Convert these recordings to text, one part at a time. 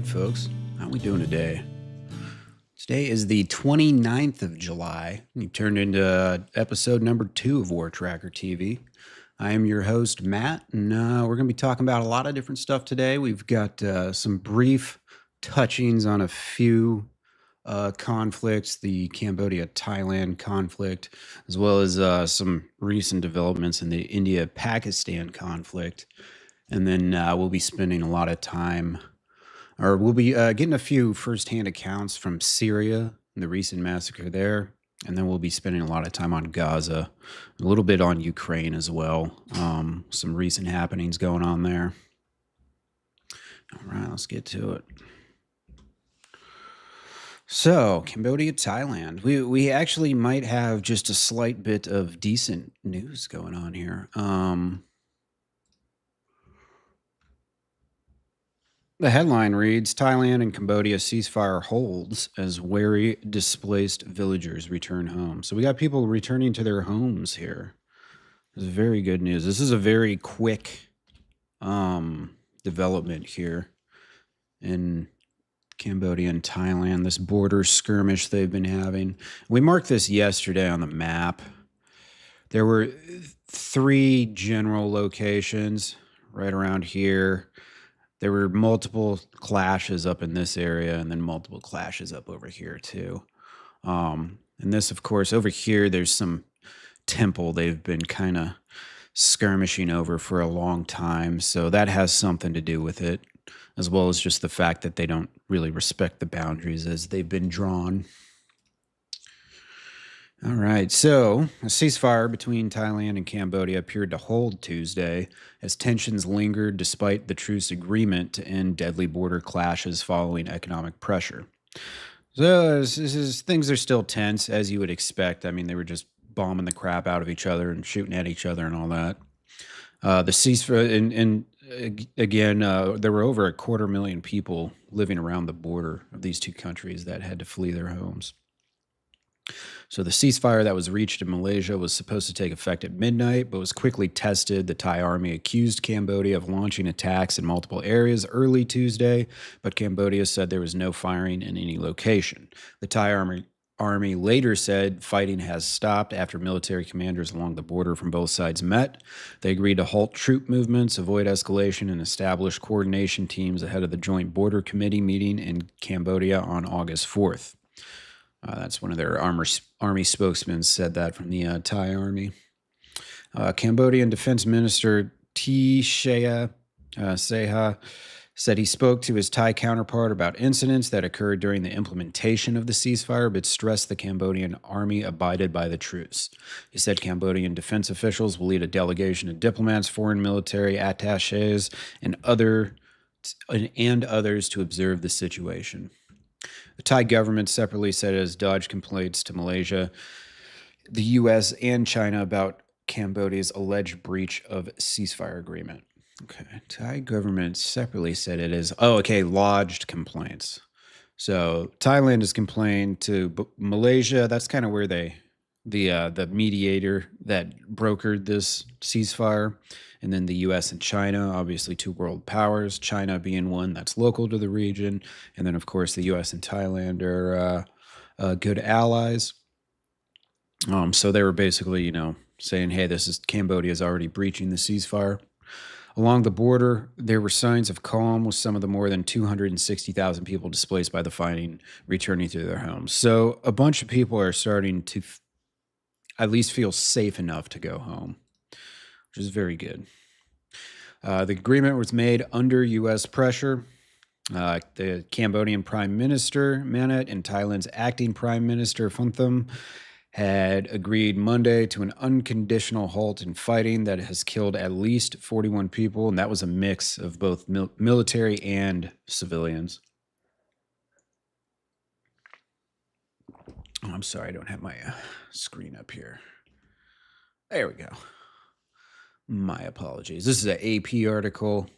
right, folks. How we doing today? Today is the 29th of July. You turned into episode number 2 of WarTrackerTV. I am your host, Matt, and we're going to be talking about a lot of different stuff today. We've got some brief touchings on a few conflicts, the Cambodia-Thailand conflict, as well as some recent developments in the India-Pakistan conflict. And then we'll be spending a lot of time, or we'll be getting a few firsthand accounts from Syria and the recent massacre there. And then we'll be spending a lot of time on Gaza, a little bit on Ukraine as well. Some recent happenings going on there. All right, let's get to it. So, Cambodia, Thailand. We actually might have just a slight bit of decent news going on here. The headline reads, Thailand and Cambodia ceasefire holds as wary displaced villagers return home. So we got people returning to their homes here. This is very good news. This is a very quick development here in Cambodia and Thailand, this border skirmish they've been having. We marked this yesterday on the map. There were 3 general locations right around here. There were multiple clashes up in this area and then multiple clashes up over here too. And this, of course, over here, there's some temple they've been kind of skirmishing over for a long time. So that has something to do with it, as well as just the fact that they don't really respect the boundaries as they've been drawn. All right, so a ceasefire between Thailand and Cambodia appeared to hold Tuesday as tensions lingered despite the truce agreement to end deadly border clashes following economic pressure. So things are still tense, as you would expect. I mean, they were just bombing the crap out of each other and shooting at each other and all that. The ceasefire, and again, there were over 250,000 people living around the border of these two countries that had to flee their homes. So the ceasefire that was reached in Malaysia was supposed to take effect at midnight, but was quickly tested. The Thai army accused Cambodia of launching attacks in multiple areas early Tuesday, but Cambodia said there was no firing in any location. The Thai army later said fighting has stopped after military commanders along the border from both sides met. They agreed to halt troop movements, avoid escalation, and establish coordination teams ahead of the Joint Border Committee meeting in Cambodia on August 4th. That's one of their army spokesmen said that from the Thai army. Cambodian Defense Minister T. Shea Seha said he spoke to his Thai counterpart about incidents that occurred during the implementation of the ceasefire, but stressed the Cambodian army abided by the truce. He said Cambodian defense officials will lead a delegation of diplomats, foreign military attachés, and others to observe the situation. The Thai government separately said it has dodged complaints to Malaysia, the U.S., and China about Cambodia's alleged breach of ceasefire agreement. Okay, Thai government separately said it is, lodged complaints. So Thailand has complained to Malaysia. That's kind of where the mediator that brokered this ceasefire. And then the U.S. and China, obviously 2 world powers, China being one that's local to the region. And then, of course, the U.S. and Thailand are good allies. So they were basically, saying, hey, Cambodia is already breaching the ceasefire. Along the border, there were signs of calm with some of the more than 260,000 people displaced by the fighting returning to their homes. So a bunch of people are starting to at least feel safe enough to go home, which is very good. The agreement was made under U.S. pressure. The Cambodian Prime Minister, Manat, and Thailand's acting Prime Minister, Phumtham, had agreed Monday to an unconditional halt in fighting that has killed at least 41 people, and that was a mix of both military and civilians. Oh, I'm sorry, I don't have my screen up here. There we go. My apologies. This is an AP article.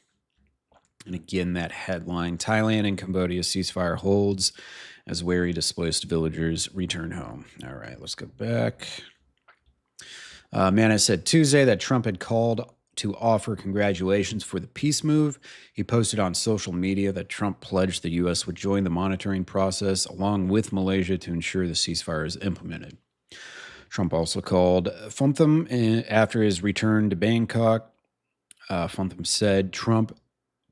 And again, that headline, Thailand and Cambodia ceasefire holds as wary displaced villagers return home. All right, let's go back. Manna said Tuesday that Trump had called to offer congratulations for the peace move. He posted on social media that Trump pledged the U.S. would join the monitoring process along with Malaysia to ensure the ceasefire is implemented. Trump also called Fontham after his return to Bangkok. Fontham said Trump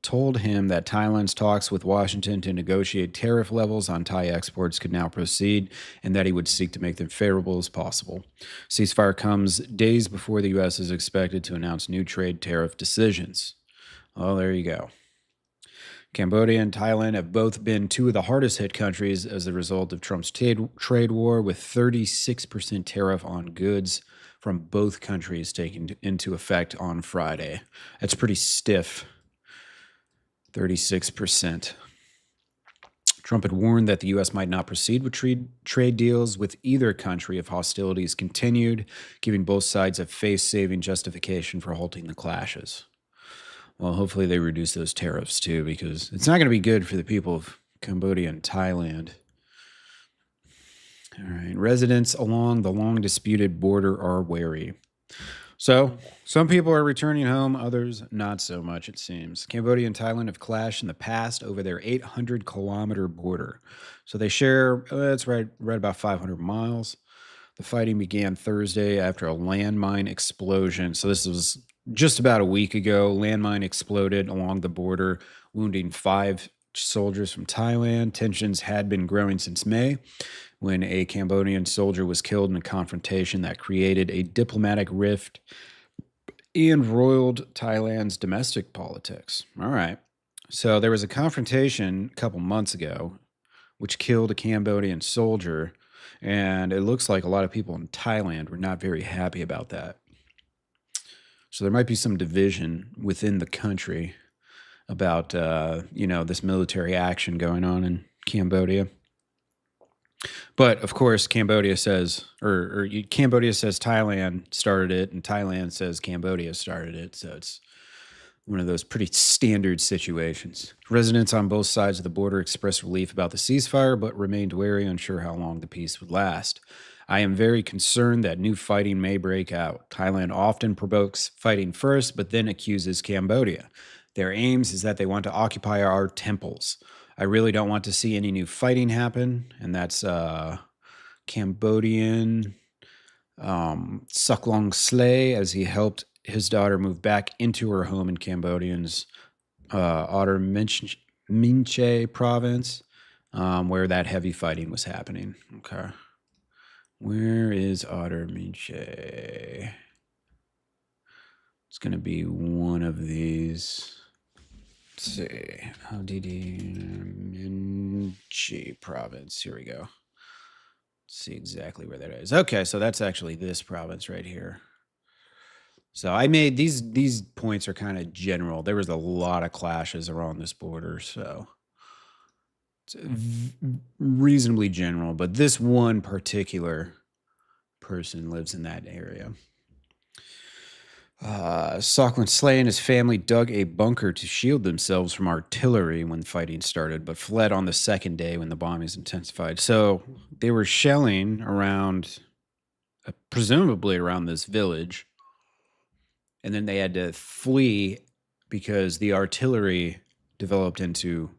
told him that Thailand's talks with Washington to negotiate tariff levels on Thai exports could now proceed and that he would seek to make them favorable as possible. Ceasefire comes days before the U.S. is expected to announce new trade tariff decisions. Well, there you go. Cambodia and Thailand have both been two of the hardest hit countries as a result of Trump's trade war, with 36% tariff on goods from both countries taking into effect on Friday. That's pretty stiff. 36%. Trump had warned that the U.S. might not proceed with trade deals with either country if hostilities continued, giving both sides a face-saving justification for halting the clashes. Well, hopefully they reduce those tariffs too, because it's not going to be good for the people of Cambodia and Thailand. All right. Residents along the long-disputed border are wary. So, some people are returning home, others not so much, it seems. Cambodia and Thailand have clashed in the past over their 800-kilometer border. So they share, it's right about 500 miles. The fighting began Thursday after a landmine explosion. So this was just about a week ago. Landmine exploded along the border, wounding 5 soldiers from Thailand. Tensions had been growing since May, when a Cambodian soldier was killed in a confrontation that created a diplomatic rift and roiled Thailand's domestic politics. All right. So there was a confrontation a couple months ago, which killed a Cambodian soldier, and it looks like a lot of people in Thailand were not very happy about that. So there might be some division within the country about, this military action going on in Cambodia. But of course, Cambodia says Thailand started it, and Thailand says Cambodia started it. So it's one of those pretty standard situations. Residents on both sides of the border expressed relief about the ceasefire, but remained wary, unsure how long the peace would last. I am very concerned that new fighting may break out. Thailand often provokes fighting first, but then accuses Cambodia. Their aims is that they want to occupy our temples. I really don't want to see any new fighting happen, and that's Cambodian Suklong Slay, as he helped his daughter move back into her home in Cambodian's Otter Minche province, where that heavy fighting was happening. Okay. Where is Otter Minche? It's going to be one of these. Let's see. Minchi province. Here we go. Let's see exactly where that is. Okay, so that's actually this province right here. So I made these points are kind of general. There was a lot of clashes around this border, so it's reasonably general. But this one particular person lives in that area. Soklin Slay and his family dug a bunker to shield themselves from artillery when fighting started, but fled on the second day when the bombings intensified. So they were shelling around, presumably around this village, and then they had to flee because the artillery developed into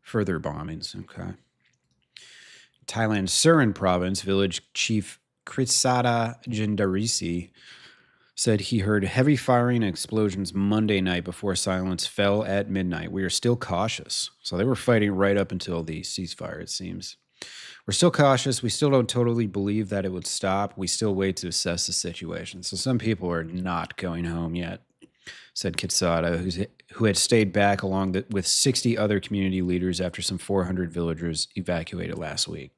further bombings. Okay. Thailand's Surin province, village chief Krisada Jindarisi said he heard heavy firing and explosions Monday night before silence fell at midnight. We are still cautious. So they were fighting right up until the ceasefire, it seems. We're still cautious. We still don't totally believe that it would stop. We still wait to assess the situation. So some people are not going home yet, said Kitsada, who had stayed back along with 60 other community leaders after some 400 villagers evacuated last week.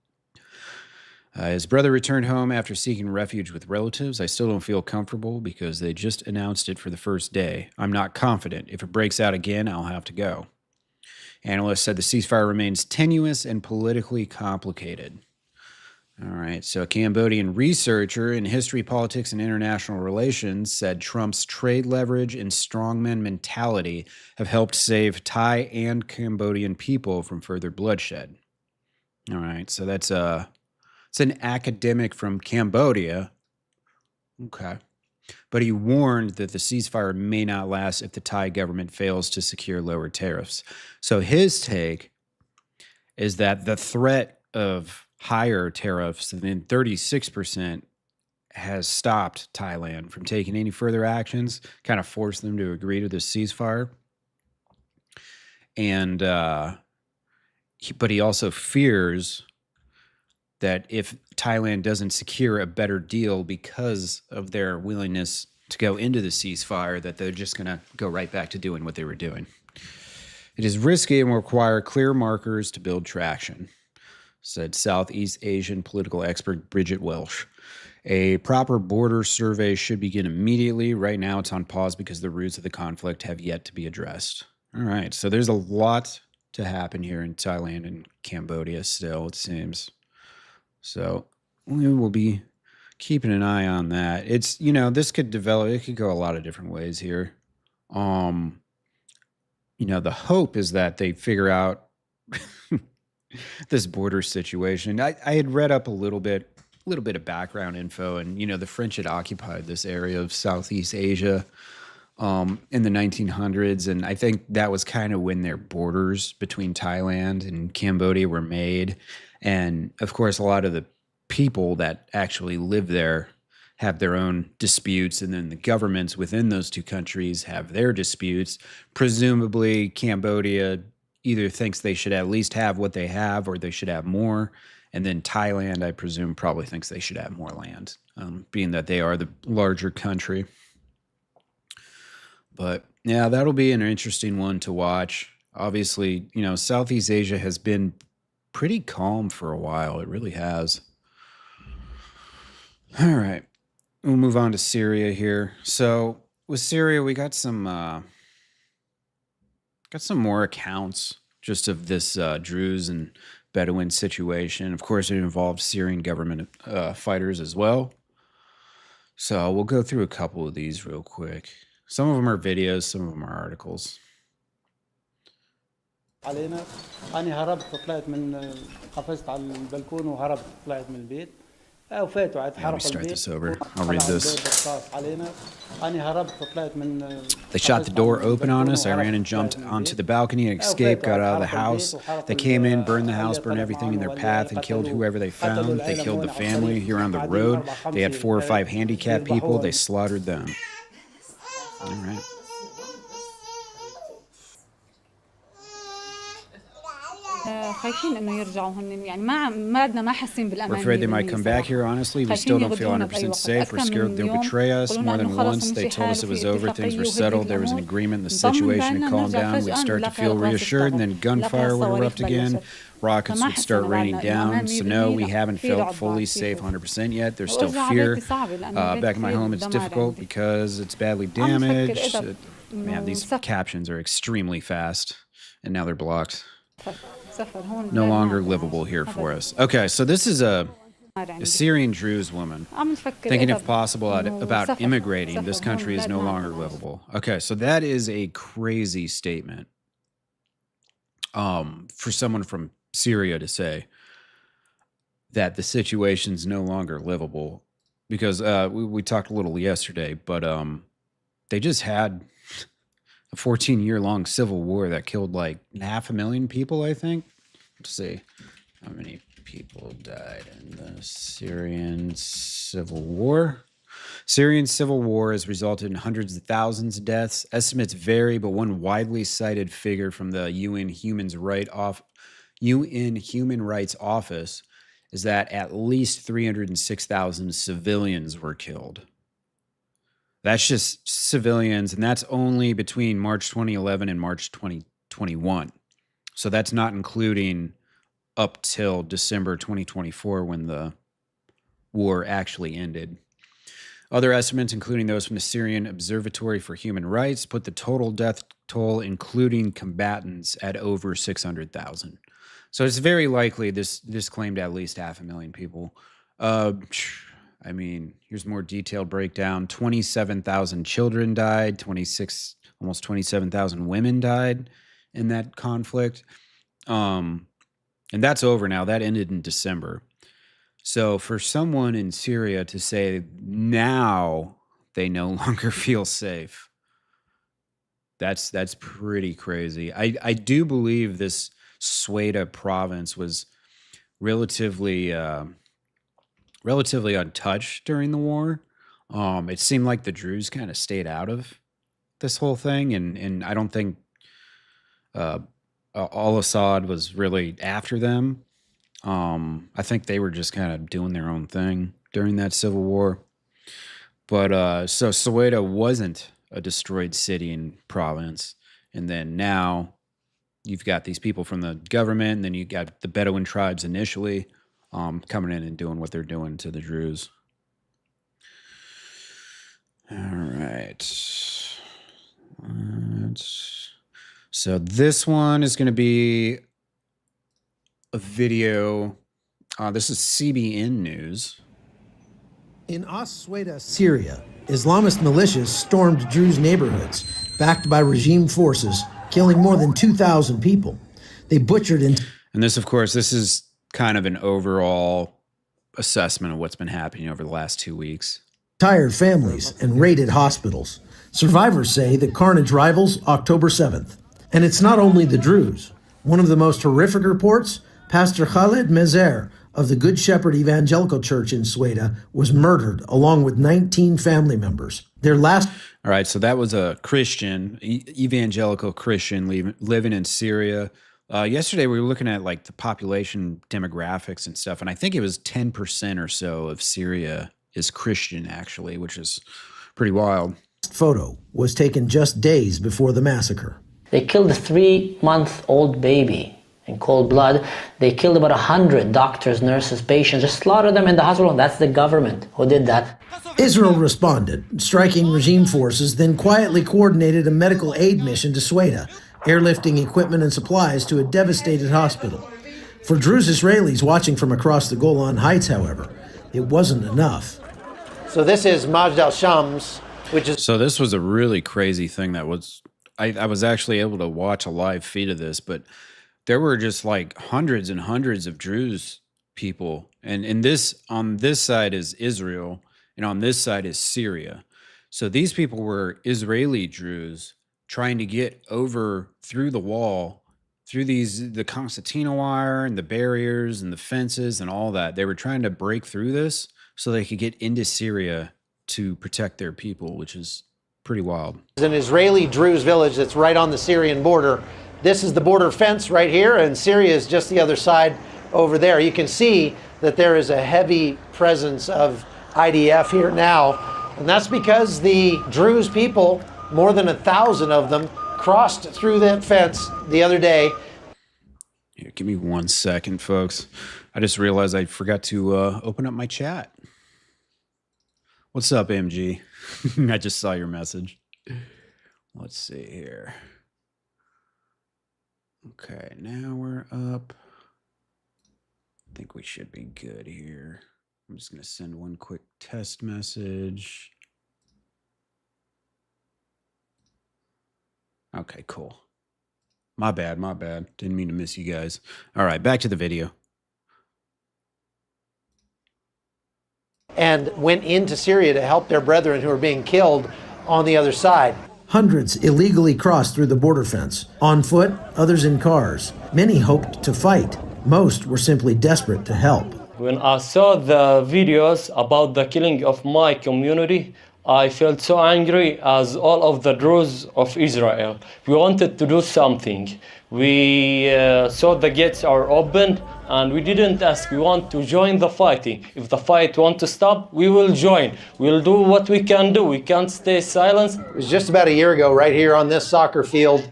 His brother returned home after seeking refuge with relatives. I still don't feel comfortable because they just announced it for the first day. I'm not confident. If it breaks out again, I'll have to go. Analysts said the ceasefire remains tenuous and politically complicated. All right, so a Cambodian researcher in history, politics, and international relations said Trump's trade leverage and strongman mentality have helped save Thai and Cambodian people from further bloodshed. All right, so it's an academic from Cambodia. Okay. but he warned that the ceasefire may not last if the Thai government fails to secure lower tariffs. So his take is that the threat of higher tariffs than 36% has stopped Thailand from taking any further actions, kind of forced them to agree to this ceasefire. And but he also fears that if Thailand doesn't secure a better deal because of their willingness to go into the ceasefire, that they're just going to go right back to doing what they were doing. It is risky and will require clear markers to build traction, said Southeast Asian political expert Bridget Welsh. A proper border survey should begin immediately. Right now, it's on pause because the roots of the conflict have yet to be addressed. All right, so there's a lot to happen here in Thailand and Cambodia still, it seems. So we will be keeping an eye on that. It's, this could develop, it could go a lot of different ways here. The hope is that they figure out this border situation. I had read up a little bit of background info, and the French had occupied this area of Southeast Asia in the 1900s, and I think that was kind of when their borders between Thailand and Cambodia were made. And of course, a lot of the people that actually live there have their own disputes, and then the governments within those two countries have their disputes. Presumably, Cambodia either thinks they should at least have what they have, or they should have more. And then Thailand, I presume, probably thinks they should have more land, being that they are the larger country. But yeah, that'll be an interesting one to watch. Obviously, Southeast Asia has been pretty calm for a while. It really has. All right. We'll move on to Syria here. So with Syria, we got some more accounts just of this Druze and Bedouin situation. Of course, it involves Syrian government fighters as well. So we'll go through a couple of these real quick. Some of them are videos, some of them are articles. علينا أنا هربت طلعت من قفزت على البلكون وهربت طلعت من البيت وفاتوا اتحرق البيت. I'll read this. علينا أنا هربت طلعت من They shot the door open on us. I ran and jumped onto the balcony and escaped, got out of the house. They came in, burned the house, burned everything in their path, and killed whoever they found. They killed the family here on the road. They had 4 or 5 handicapped people. They slaughtered them. All right. خايفين انه يرجعوا هن يعني ما عدنا ما حاسين بالامان. We're afraid they might come back here. Honestly, we still don't feel 100% safe. We're scared they'll betray us. More than once, they told us it was over, things were settled, there was an agreement, the situation had calmed down. We'd start to feel reassured, and then gunfire would erupt again. Rockets would start raining down. So no, we haven't felt fully safe 100% yet. There's still fear. Back in my home, it's difficult because it's badly damaged. Man, these captions are extremely fast, and now they're blocked. No longer livable here for us. Okay, so this is a Syrian Druze woman thinking if possible about immigrating. This country is no longer livable. Okay, so that is a crazy statement for someone from Syria to say that the situation's no longer livable, because we talked a little yesterday, but they just had a 14-year-long civil war that killed like 500,000 people, I think. Let's see how many people died in the Syrian civil war. Syrian civil war has resulted in hundreds of thousands of deaths. Estimates vary, but one widely cited figure from the UN Human Rights Office is that at least 306,000 civilians were killed. That's just civilians, and that's only between March 2011 and March 2021. So that's not including up till December 2024 when the war actually ended. Other estimates, including those from the Syrian Observatory for Human Rights, put the total death toll, including combatants, at over 600,000. So it's very likely this claimed at least 500,000 people. I mean, here's more detailed breakdown. 27,000 children died. Almost 27,000 women died in that conflict. And that's over now. That ended in December. So for someone in Syria to say now they no longer feel safe. That's pretty crazy. I do believe this Sweda province was relatively untouched during the war. It seemed like the Druze kind of stayed out of this whole thing, and I don't think al-Assad was really after them. I think they were just kind of doing their own thing during that civil war. But so Soweto wasn't a destroyed city and province, and then now you've got these people from the government, and then you got the Bedouin tribes initially coming in and doing what they're doing to the Druze. All right. So this one is going to be a video. This is CBN News. In As-Sweda, Syria, Islamist militias stormed Druze neighborhoods, backed by regime forces, killing more than 2,000 people. They butchered and this, of course, this is kind of an overall assessment of what's been happening over the last 2 weeks. Entire families and raided hospitals. Survivors say the carnage rivals October 7th. And it's not only the Druze. One of the most horrific reports, Pastor Khaled Mezer of the Good Shepherd Evangelical Church in Sweda was murdered along with 19 family members. Their last... All right, so that was a Christian, evangelical Christian living in Syria. Yesterday we were looking at like the population demographics and stuff, and I think it was 10% or so of Syria is Christian actually, which is pretty wild. Photo was taken just days before the massacre. They killed a 3-month-old baby in cold blood. They killed about 100 doctors, nurses, patients, just slaughtered them in the hospital. That's the government who did that. Israel responded, striking regime forces, then quietly coordinated a medical aid mission to Sweda, airlifting equipment and supplies to a devastated hospital. For Druze Israelis watching from across the Golan Heights, however, it wasn't enough. So this is Majd al-Shams, which is... So this was a really crazy thing that was... I was actually able to watch a live feed of this, but there were just like hundreds and hundreds of Druze people. And on this side is Israel, and on this side is Syria. So these people were Israeli Druze trying to get over through the wall, through the concertina wire and the barriers and the fences and all that. They were trying to break through this so they could get into Syria to protect their people, which is pretty wild. It's an Israeli Druze village that's right on the Syrian border. This is the border fence right here, and Syria is just the other side over there. You can see that there is a heavy presence of IDF here now, and that's because the Druze people, more than 1,000 of them, crossed through that fence the other day. Here, give me 1 second, folks. I just realized I forgot to open up my chat. What's up, MG? I just saw your message. Let's see here. Okay, now we're up. I think we should be good here. I'm just going to send one quick test message. Okay, cool. My bad. Didn't mean to miss you guys. All right, back to the video. And went into Syria to help their brethren who are being killed on the other side. Hundreds illegally crossed through the border fence, on foot, others in cars. Many hoped to fight. Most were simply desperate to help. When I saw the videos about the killing of my community, I felt so angry as all of the Druze of Israel. We wanted to do something. We saw the gates are open and we didn't ask. We want to join the fighting. If the fight wants to stop, we will join. We'll do what we can do. We can't stay silent. It was just about a year ago right here on this soccer field.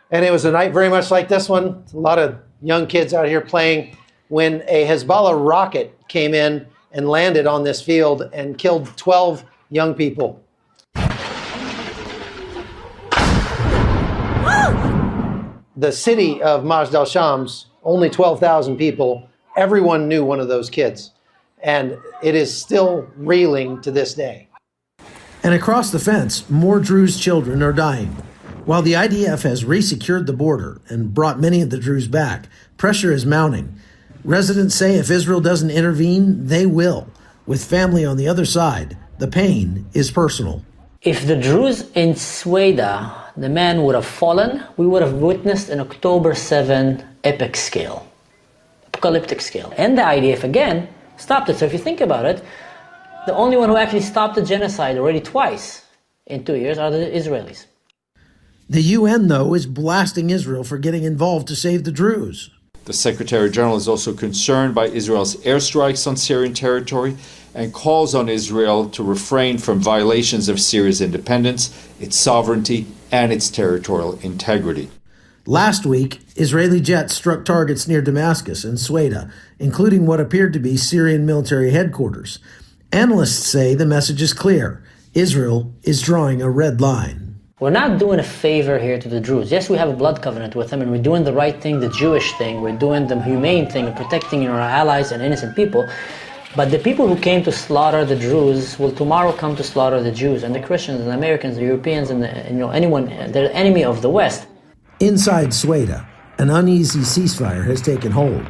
And it was a night very much like this one. A lot of young kids out here playing when a Hezbollah rocket came in and landed on this field and killed 12 young people. The city of Majd al-Shams, only 12,000 people. Everyone knew one of those kids. And it is still reeling to this day. And across the fence, more Druze children are dying. While the IDF has resecured the border and brought many of the Druze back, pressure is mounting. Residents say if Israel doesn't intervene, they will. With family on the other side, The pain is personal. If the Druze in Sweden, the man would have fallen, we would have witnessed an October 7 epic scale, apocalyptic scale. And the IDF, again, stopped it. So if you think about it, the only one who actually stopped the genocide already twice in 2 years are the Israelis. The UN, though, is blasting Israel for getting involved to save the Druze. The Secretary General is also concerned by Israel's airstrikes on Syrian territory and calls on Israel to refrain from violations of Syria's independence, its sovereignty, and its territorial integrity. Last week, Israeli jets struck targets near Damascus and Sweda, including what appeared to be Syrian military headquarters. Analysts say the message is clear. Israel is drawing a red line. We're not doing a favor here to the Druze. Yes, we have a blood covenant with them, and we're doing the right thing, the Jewish thing. We're doing the humane thing of protecting our allies and innocent people. But the people who came to slaughter the Druze will tomorrow come to slaughter the Jews and the Christians and the Americans, the Europeans, and anyone, they're the enemy of the West. Inside Sweda, an uneasy ceasefire has taken hold.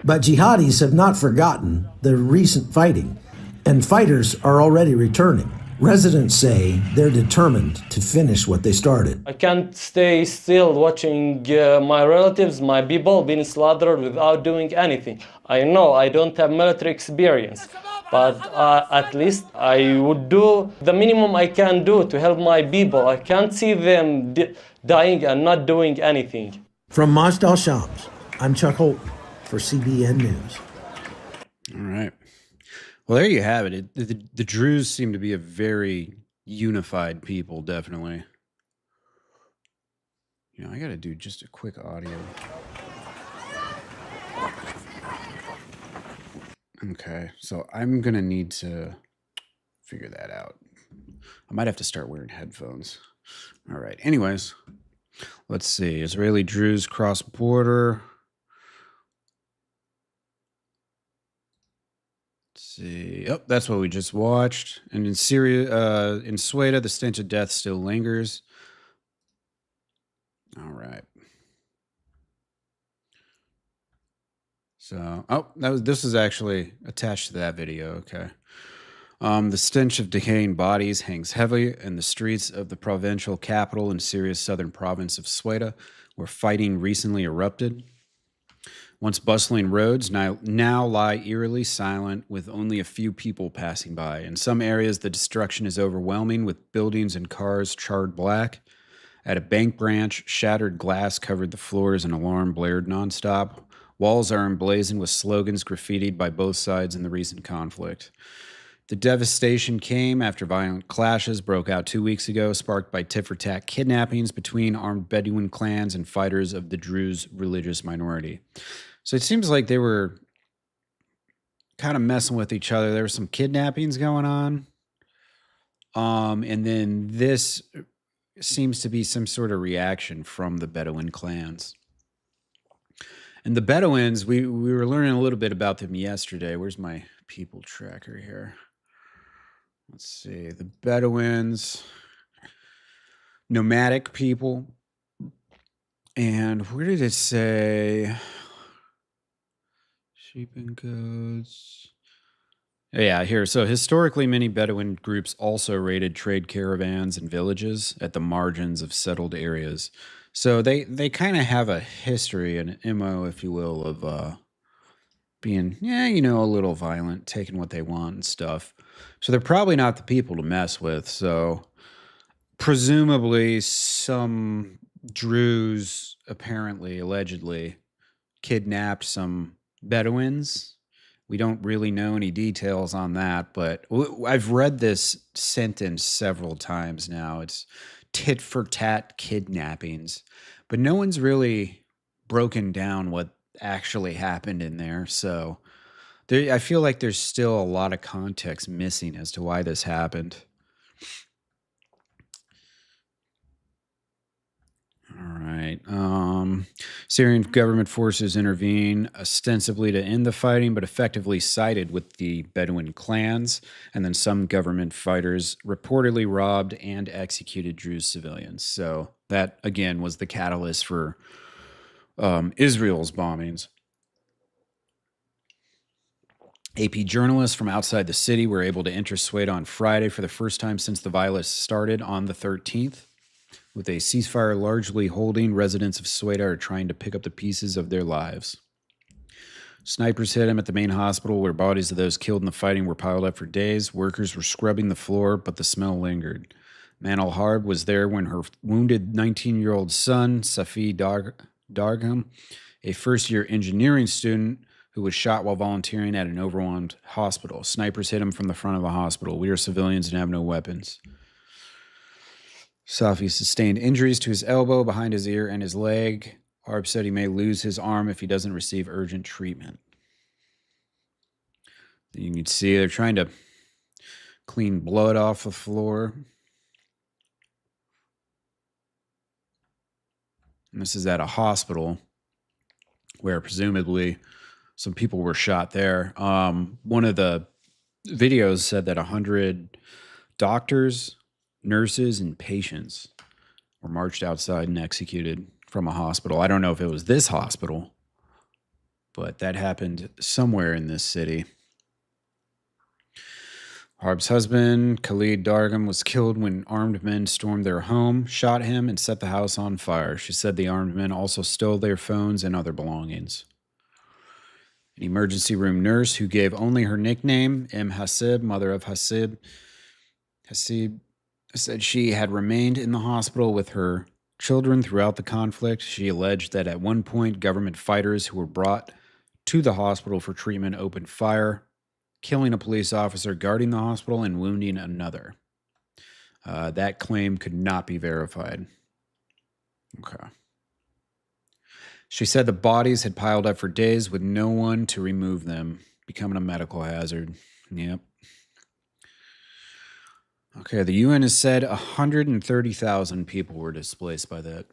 But jihadis have not forgotten the recent fighting, and fighters are already returning. Residents say they're determined to finish what they started. I can't stay still watching my relatives, my people being slaughtered without doing anything. I know I don't have military experience, but at least I would do the minimum I can do to help my people. I can't see them dying and not doing anything. From Majd al-Shams, I'm Chuck Holt for CBN News. All right. Well, there you have it. The Druze seem to be a very unified people, definitely. You know, I got to do just a quick audio. Okay, so I'm going to need to figure that out. I might have to start wearing headphones. All right, anyways, let's see. Israeli Druze cross border. See, oh, that's what we just watched. And in Syria, in Sweden, the stench of death still lingers. All right. So, oh, this is actually attached to that video. Okay. The stench of decaying bodies hangs heavy in the streets of the provincial capital in Syria's southern province of Sweden, where fighting recently erupted. Once bustling roads now lie eerily silent, with only a few people passing by. In some areas, the destruction is overwhelming, with buildings and cars charred black. At a bank branch, shattered glass covered the floors and alarm blared nonstop. Walls are emblazoned with slogans graffitied by both sides in the recent conflict. The devastation came after violent clashes broke out 2 weeks ago, sparked by tit-for-tat kidnappings between armed Bedouin clans and fighters of the Druze religious minority. So it seems like they were kind of messing with each other. There were some kidnappings going on. And then this seems to be some sort of reaction from the Bedouin clans. And the Bedouins, we were learning a little bit about them yesterday. Where's my people tracker here? Let's see. The Bedouins, nomadic people. And where did it say? Sheep and goats. Yeah, here. So historically, many Bedouin groups also raided trade caravans and villages at the margins of settled areas. So they kind of have a history, an MO, if you will, of being, a little violent, taking what they want and stuff. So they're probably not the people to mess with. So presumably some Druze, apparently, allegedly, kidnapped some Bedouins. We don't really know any details on that, but I've read this sentence several times now. It's tit-for-tat kidnappings, but no one's really broken down what actually happened in there. So I feel like there's still a lot of context missing as to why this happened. All right. Syrian government forces intervene ostensibly to end the fighting, but effectively sided with the Bedouin clans. And then some government fighters reportedly robbed and executed Druze civilians. So that, again, was the catalyst for Israel's bombings. AP journalists from outside the city were able to enter Sweden on Friday for the first time since the violence started on the 13th. With a ceasefire largely holding, residents of Sweden are trying to pick up the pieces of their lives. Snipers hit him at the main hospital where bodies of those killed in the fighting were piled up for days. Workers were scrubbing the floor, but the smell lingered. Manal Harb was there when her wounded 19-year-old son, Safi Dargham, a first-year engineering student who was shot while volunteering at an overwhelmed hospital. Snipers hit him from the front of the hospital. We are civilians and have no weapons. Safi sustained injuries to his elbow, behind his ear, and his leg. Harb said he may lose his arm if he doesn't receive urgent treatment. You can see they're trying to clean blood off the floor. And this is at a hospital where presumably some people were shot there. One of the videos said that 100 doctors, nurses, and patients were marched outside and executed from a hospital. I don't know if it was this hospital, but that happened somewhere in this city. Harb's husband, Khalid Dargham, was killed when armed men stormed their home, shot him, and set the house on fire. She said the armed men also stole their phones and other belongings. An emergency room nurse who gave only her nickname, Hasib, mother of Hasib, said she had remained in the hospital with her children throughout the conflict. She alleged that at one point, government fighters who were brought to the hospital for treatment opened fire, killing a police officer guarding the hospital and wounding another. That claim could not be verified. Okay. She said the bodies had piled up for days with no one to remove them, becoming a medical hazard. Yep. Okay, the UN has said 130,000 people were displaced by that.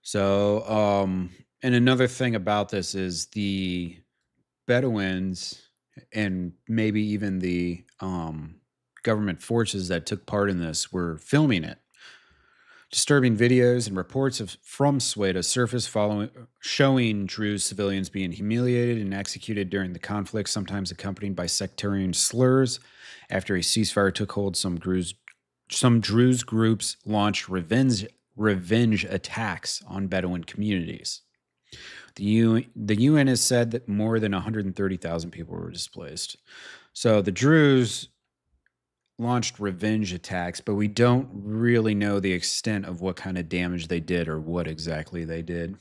So, and another thing about this is the Bedouins and maybe even the government forces that took part in this were filming it. Disturbing videos and reports from Sweden surfaced showing Druze civilians being humiliated and executed during the conflict, sometimes accompanied by sectarian slurs. After a ceasefire took hold, some Druze groups launched revenge attacks on Bedouin communities. The UN has said that more than 130,000 people were displaced. So the Druze launched revenge attacks, but we don't really know the extent of what kind of damage they did or what exactly they did.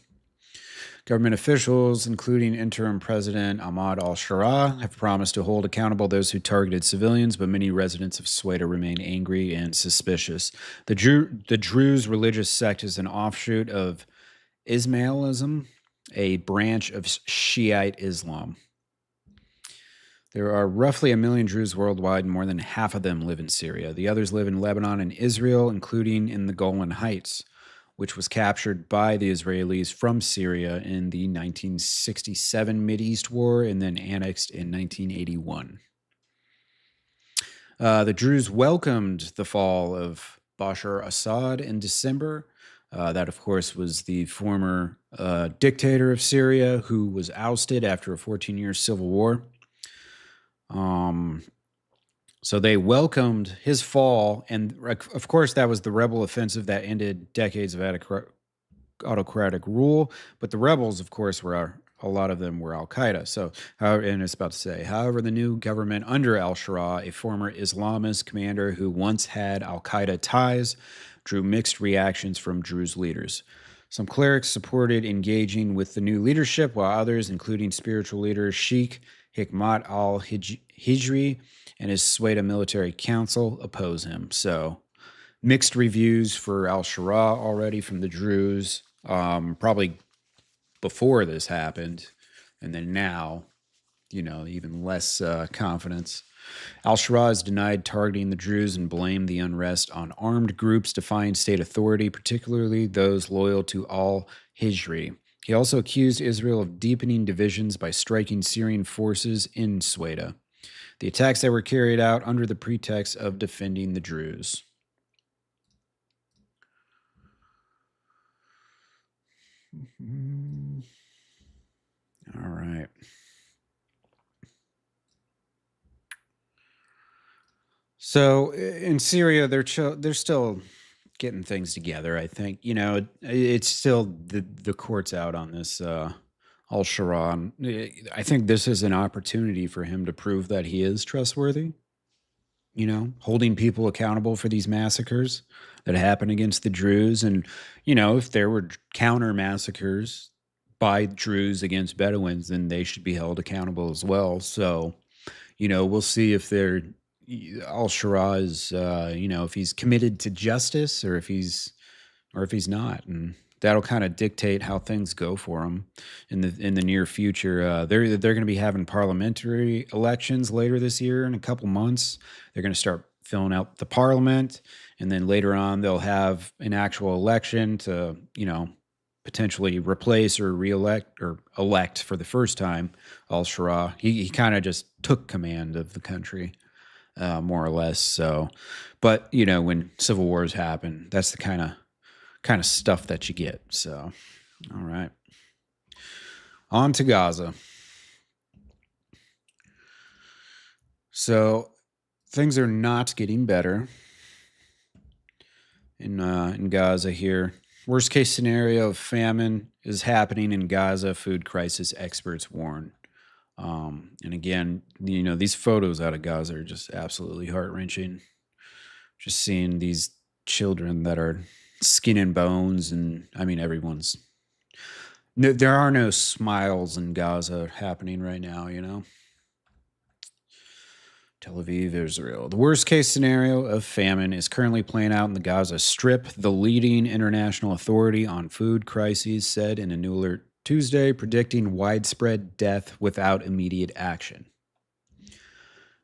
Government officials, including interim President Ahmad al-Shara, have promised to hold accountable those who targeted civilians, but many residents of Sweden remain angry and suspicious. The Druze religious sect is an offshoot of Ismailism, a branch of Shiite Islam. There are roughly 1 million Druze worldwide, and more than half of them live in Syria. The others live in Lebanon and Israel, including in the Golan Heights, which was captured by the Israelis from Syria in the 1967 Mideast War and then annexed in 1981. The Druze welcomed the fall of Bashar Assad in December. That, of course, was the former dictator of Syria who was ousted after a 14-year civil war. So they welcomed his fall, and of course that was the rebel offensive that ended decades of autocratic rule. But the rebels, of course, a lot of them were Al-Qaeda. So, and it's about to say, however, the new government under al-Shara, a former Islamist commander who once had Al-Qaeda ties, drew mixed reactions from Druze leaders. Some clerics supported engaging with the new leadership, while others, including spiritual leader Sheikh Hikmat al-Hijri and his Sweda military council, oppose him. So mixed reviews for al-Shara already from the Druze, probably before this happened. And then now, even less confidence. Al-Shara has denied targeting the Druze and blamed the unrest on armed groups defying state authority, particularly those loyal to al-Hijri. He also accused Israel of deepening divisions by striking Syrian forces in Sweden. The attacks that were carried out under the pretext of defending the Druze. All right. So in Syria, they're still getting things together. I think it's still the court's out on this Al Sharon. I think this is an opportunity for him to prove that he is trustworthy. Holding people accountable for these massacres that happen against the Druze, and if there were counter massacres by Druze against Bedouins, then they should be held accountable as well. So we'll see if they're Al Shara is, if he's committed to justice or if he's not, and that'll kind of dictate how things go for him in the near future. They're going to be having parliamentary elections later this year in a couple months. They're going to start filling out the parliament, and then later on they'll have an actual election to potentially replace or reelect or elect for the first time Al Shara. He kind of just took command of the country. More or less. So, but when civil wars happen, that's the kind of stuff that you get. So, all right, on to Gaza. So things are not getting better in Gaza here. Worst case scenario of famine is happening in Gaza. Food crisis experts warn. And again, these photos out of Gaza are just absolutely heart-wrenching. Just seeing these children that are skin and bones, and I mean, there are no smiles in Gaza happening right now, Tel Aviv, Israel. The worst case scenario of famine is currently playing out in the Gaza Strip. The leading international authority on food crises said in a new alert Tuesday, predicting widespread death without immediate action.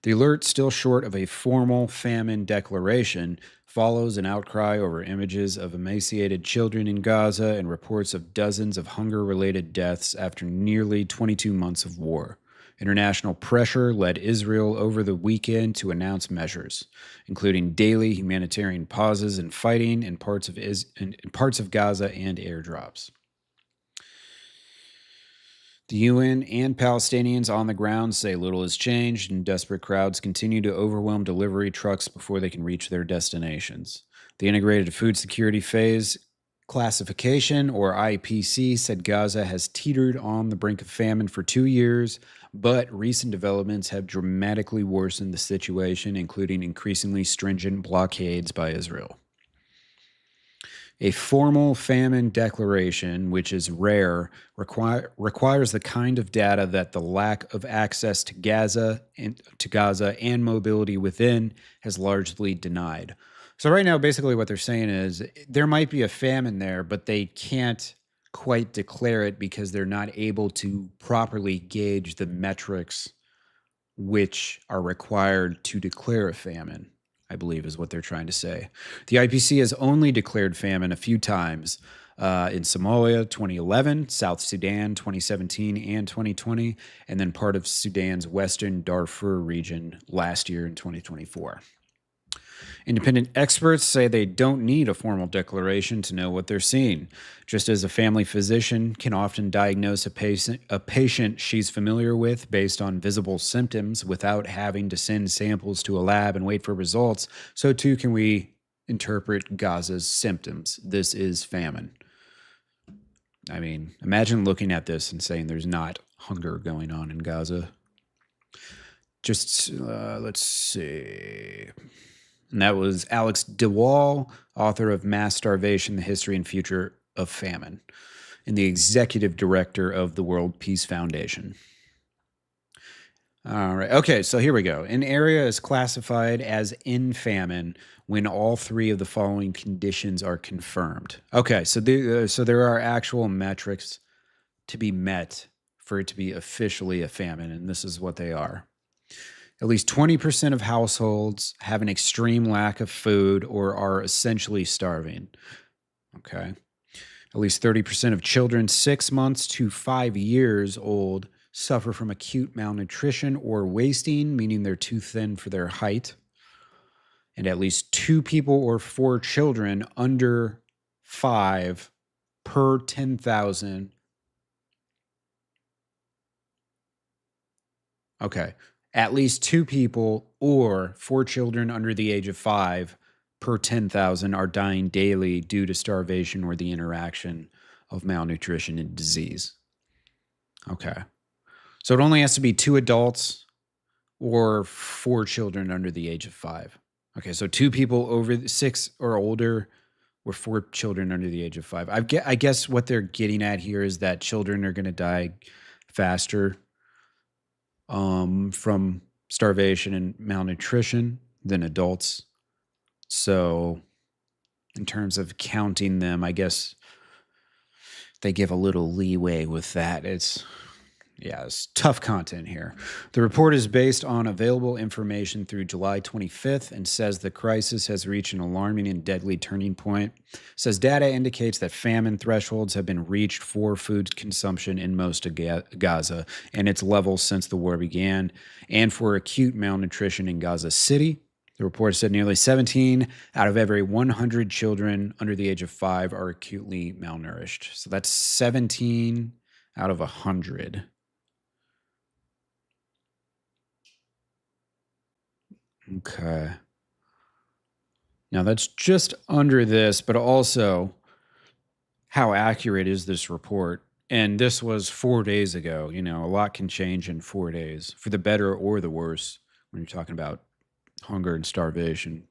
The alert, still short of a formal famine declaration, follows an outcry over images of emaciated children in Gaza and reports of dozens of hunger-related deaths after nearly 22 months of war. International pressure led Israel over the weekend to announce measures, including daily humanitarian pauses in fighting in parts of Gaza and airdrops. The UN and Palestinians on the ground say little has changed, and desperate crowds continue to overwhelm delivery trucks before they can reach their destinations. The Integrated Food Security Phase Classification, or IPC, said Gaza has teetered on the brink of famine for 2 years, but recent developments have dramatically worsened the situation, including increasingly stringent blockades by Israel. A formal famine declaration, which is rare, requires the kind of data that the lack of access to Gaza and mobility within has largely denied. So right now, basically what they're saying is there might be a famine there, but they can't quite declare it because they're not able to properly gauge the metrics which are required to declare a famine, I believe is what they're trying to say. The IPC has only declared famine a few times in Somalia 2011, South Sudan 2017 and 2020, and then part of Sudan's western Darfur region last year in 2024. Independent experts say they don't need a formal declaration to know what they're seeing. Just as a family physician can often diagnose a patient she's familiar with based on visible symptoms without having to send samples to a lab and wait for results, so too can we interpret Gaza's symptoms. This is famine. I mean, imagine looking at this and saying there's not hunger going on in Gaza. Just, let's see. And that was Alex DeWall, author of Mass Starvation, The History and Future of Famine, and the executive director of the World Peace Foundation. All right. Okay, so here we go. An area is classified as in famine when all three of the following conditions are confirmed. Okay, so there are actual metrics to be met for it to be officially a famine, and this is what they are. At least 20% of households have an extreme lack of food or are essentially starving. Okay. At least 30% of children 6 months to 5 years old suffer from acute malnutrition or wasting, meaning they're too thin for their height. And at least 2 people or 4 children under 5 per 10,000. Okay. at least 2 people or 4 children under the age of 5 per 10,000 are dying daily due to starvation or the interaction of malnutrition and disease. Okay. So it only has to be 2 adults or 4 children under the age of 5. Okay, so 2 people over 6 or older or 4 children under the age of 5. I guess what they're getting at here is that children are going to die faster from starvation and malnutrition than adults. So in terms of counting them, I guess they give a little leeway with that. It's tough content here. The report is based on available information through July 25th and says the crisis has reached an alarming and deadly turning point. It says data indicates that famine thresholds have been reached for food consumption in most of Gaza and its levels since the war began, and for acute malnutrition in Gaza City. The report said nearly 17 out of every 100 children under the age of 5 are acutely malnourished. So that's 17 out of 100. Okay. Now that's just under this, but also how accurate is this report? And this was 4 days ago. You know, a lot can change in 4 days, for the better or the worse, when you're talking about hunger and starvation.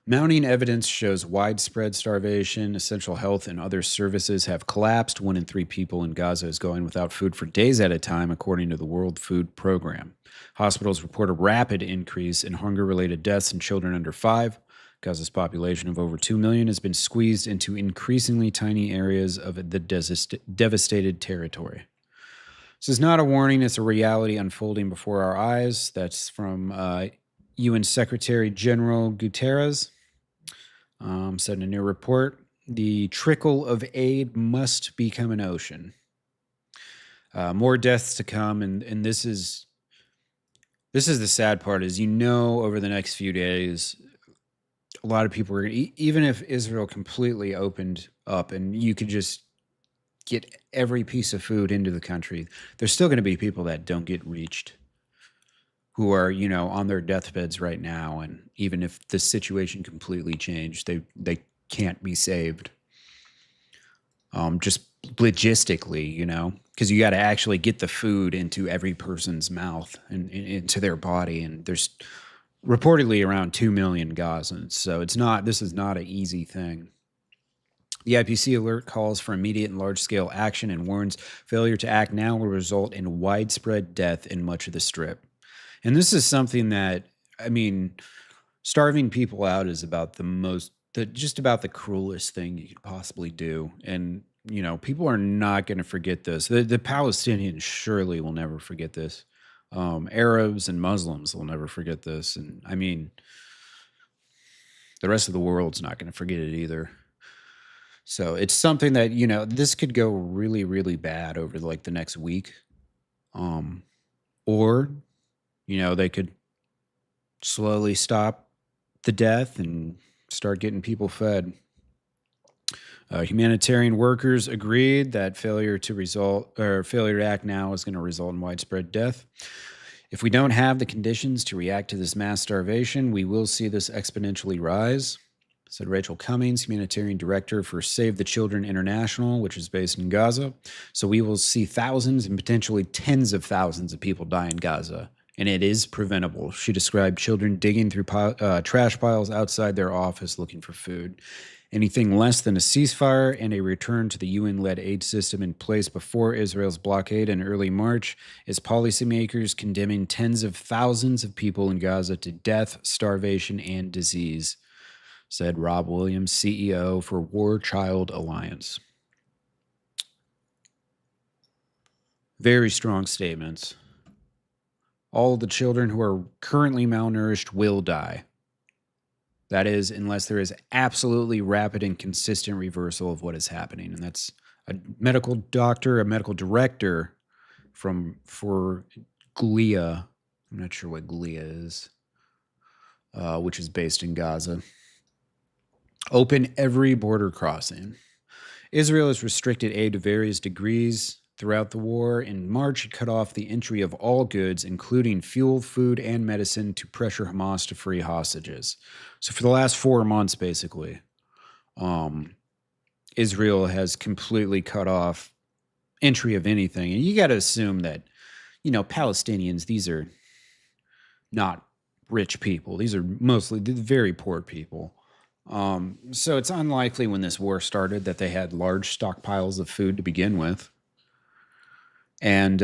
Mounting evidence shows widespread starvation. Essential health and other services have collapsed. 1 in 3 people in Gaza is going without food for days at a time, according to the World Food Program. Hospitals report a rapid increase in hunger-related deaths in children under 5. Gaza's population of over 2 million has been squeezed into increasingly tiny areas of the devastated territory. This is not a warning, it's a reality unfolding before our eyes. That's from UN Secretary General Guterres. Said in a new report, the trickle of aid must become an ocean. More deaths to come, and this is the sad part, is, you know, over the next few days, a lot of people are going to, even if Israel completely opened up and you could just get every piece of food into the country, there's still going to be people that don't get reached, who are, you know, on their deathbeds right now. And even if the situation completely changed, they can't be saved. Just logistically, you know, because you got to actually get the food into every person's mouth and into their body. And there's reportedly around 2 million Gazans. So this is not an easy thing. The IPC alert calls for immediate and large-scale action and warns failure to act now will result in widespread death in much of the Strip. And this is something that, I mean, starving people out is about just about the cruelest thing you could possibly do. And, you know, people are not going to forget this. The Palestinians surely will never forget this. Arabs and Muslims will never forget this. And, I mean, the rest of the world's not going to forget it either. So it's something that, you know, this could go really, really bad over like the next week. Or, you know, they could slowly stop the death and start getting people fed. Humanitarian workers agreed that failure to act now is going to result in widespread death. If we don't have the conditions to react to this mass starvation, we will see this exponentially rise, said Rachel Cummings, humanitarian director for Save the Children International, which is based in Gaza. So we will see thousands and potentially tens of thousands of people die in Gaza, and it is preventable. She described children digging through trash piles outside their office looking for food. Anything less than a ceasefire and a return to the UN-led aid system in place before Israel's blockade in early March is policymakers condemning tens of thousands of people in Gaza to death, starvation, and disease, said Rob Williams, CEO for War Child Alliance. Very strong statements. All the children who are currently malnourished will die. That is, unless there is absolutely rapid and consistent reversal of what is happening. And that's a medical doctor, a medical director for GLIA. I'm not sure what GLIA is, which is based in Gaza. Open every border crossing. Israel has restricted aid to various degrees throughout the war. In March, it cut off the entry of all goods, including fuel, food, and medicine, to pressure Hamas to free hostages. So for the last 4 months, basically, Israel has completely cut off entry of anything. And you got to assume that, Palestinians, these are not rich people. These are mostly very poor people. So it's unlikely when this war started that they had large stockpiles of food to begin with. And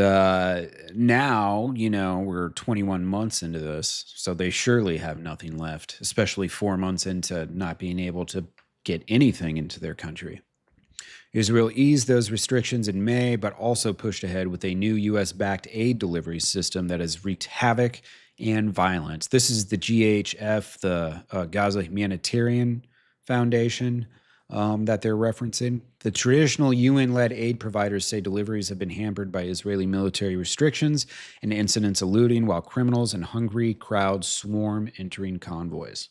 now, we're 21 months into this, so they surely have nothing left, especially 4 months into not being able to get anything into their country. Israel eased those restrictions in May, but also pushed ahead with a new U.S.-backed aid delivery system that has wreaked havoc and violence. This is the GHF, the Gaza Humanitarian Foundation, that they're referencing. The traditional UN-led aid providers say deliveries have been hampered by Israeli military restrictions and incidents of looting, while criminals and hungry crowds swarm entering convoys.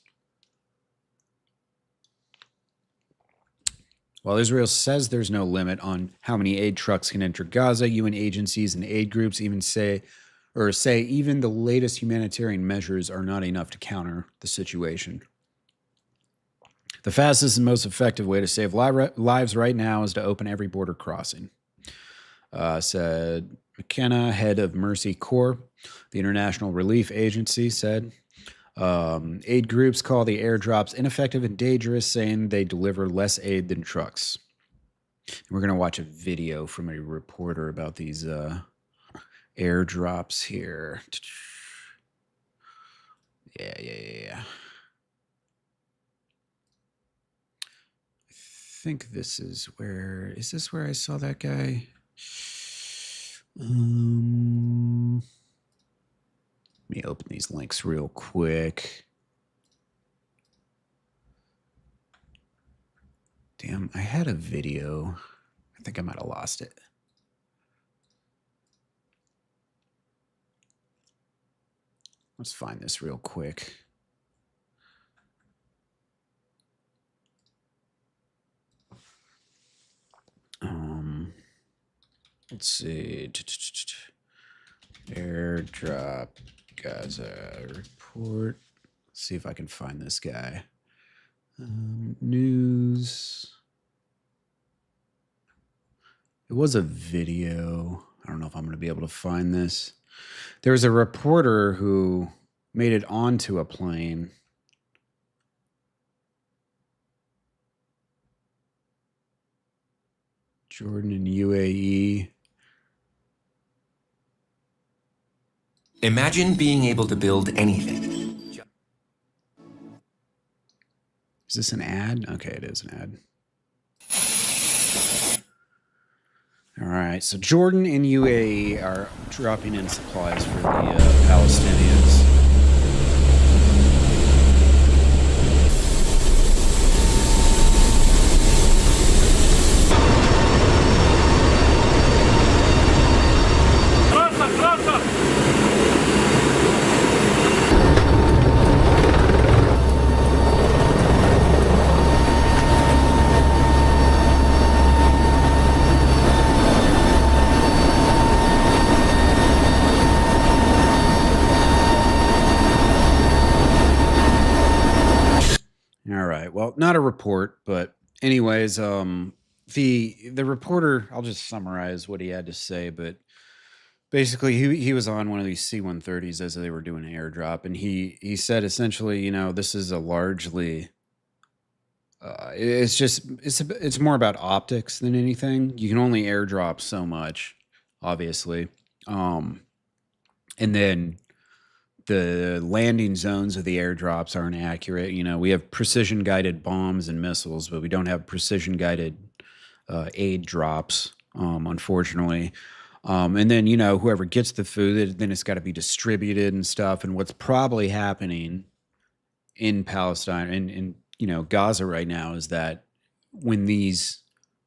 While Israel says there's no limit on how many aid trucks can enter Gaza, UN agencies and aid groups even say even the latest humanitarian measures are not enough to counter the situation. The fastest and most effective way to save lives right now is to open every border crossing, said McKenna, head of Mercy Corps. The International Relief Agency said. Aid groups call the airdrops ineffective and dangerous, saying they deliver less aid than trucks. We're going to watch a video from a reporter about these airdrops here. Yeah. I think this is where... Is this where I saw that guy? Let me open these links real quick. Damn, I had a video. I think I might have lost it. Let's find this real quick. Let's see. Airdrop Gaza report. Let's see if I can find this guy. News. It was a video. I don't know if I'm going to be able to find this. There was a reporter who made it onto a plane. Jordan and UAE. Imagine being able to build anything. Is this an ad? Okay, it is an ad. All right, so Jordan and UAE are dropping in supplies for the Palestinians. Well, not a report, but anyways, the reporter, I'll just summarize what he had to say, but basically he was on one of these C-130s as they were doing an airdrop, and he said essentially, this is a largely it's more about optics than anything. You can only airdrop so much, obviously. And then the landing zones of the airdrops aren't accurate. We have precision guided bombs and missiles, but we don't have precision guided aid drops, unfortunately. And then, whoever gets the food, then it's got to be distributed and stuff. And what's probably happening in Palestine and in Gaza right now is that when these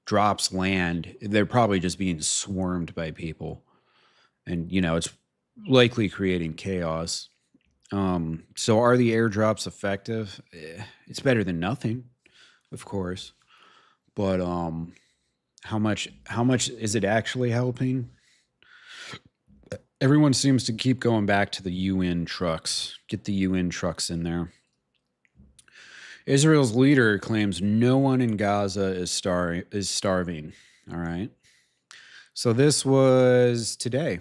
drops land, they're probably just being swarmed by people. And, it's likely creating chaos. So are the airdrops effective? It's better than nothing, of course. But How much is it actually helping? Everyone seems to keep going back to the UN trucks. Get the UN trucks in there. Israel's leader claims no one in Gaza is starving. All right. So this was today,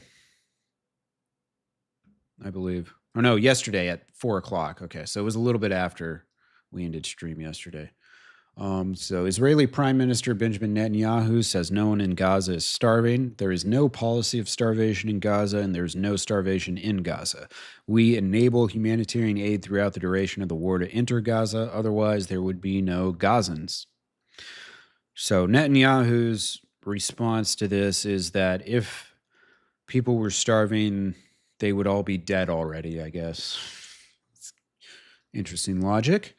I believe. Or no, yesterday at 4 o'clock. Okay, so it was a little bit after we ended stream yesterday. So Israeli Prime Minister Benjamin Netanyahu says no one in Gaza is starving. There is no policy of starvation in Gaza, and there's no starvation in Gaza. We enable humanitarian aid throughout the duration of the war to enter Gaza. Otherwise, there would be no Gazans. So Netanyahu's response to this is that if people were starving, they would all be dead already, I guess. It's interesting logic.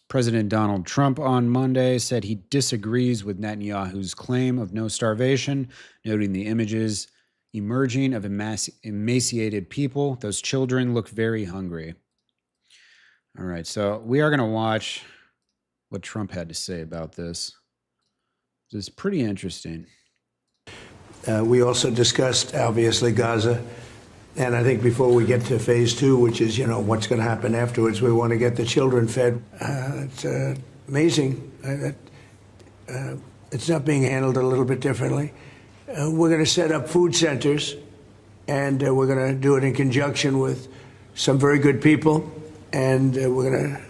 President Donald Trump on Monday said he disagrees with Netanyahu's claim of no starvation, noting the images emerging of emaciated people. Those children look very hungry. All right, so we are going to watch what Trump had to say about this. It's pretty interesting. We also discussed, obviously, Gaza. And I think before we get to phase 2, which is, what's going to happen afterwards, we want to get the children fed. It's amazing that it's not being handled a little bit differently. We're going to set up food centers, and we're going to do it in conjunction with some very good people, and we're going to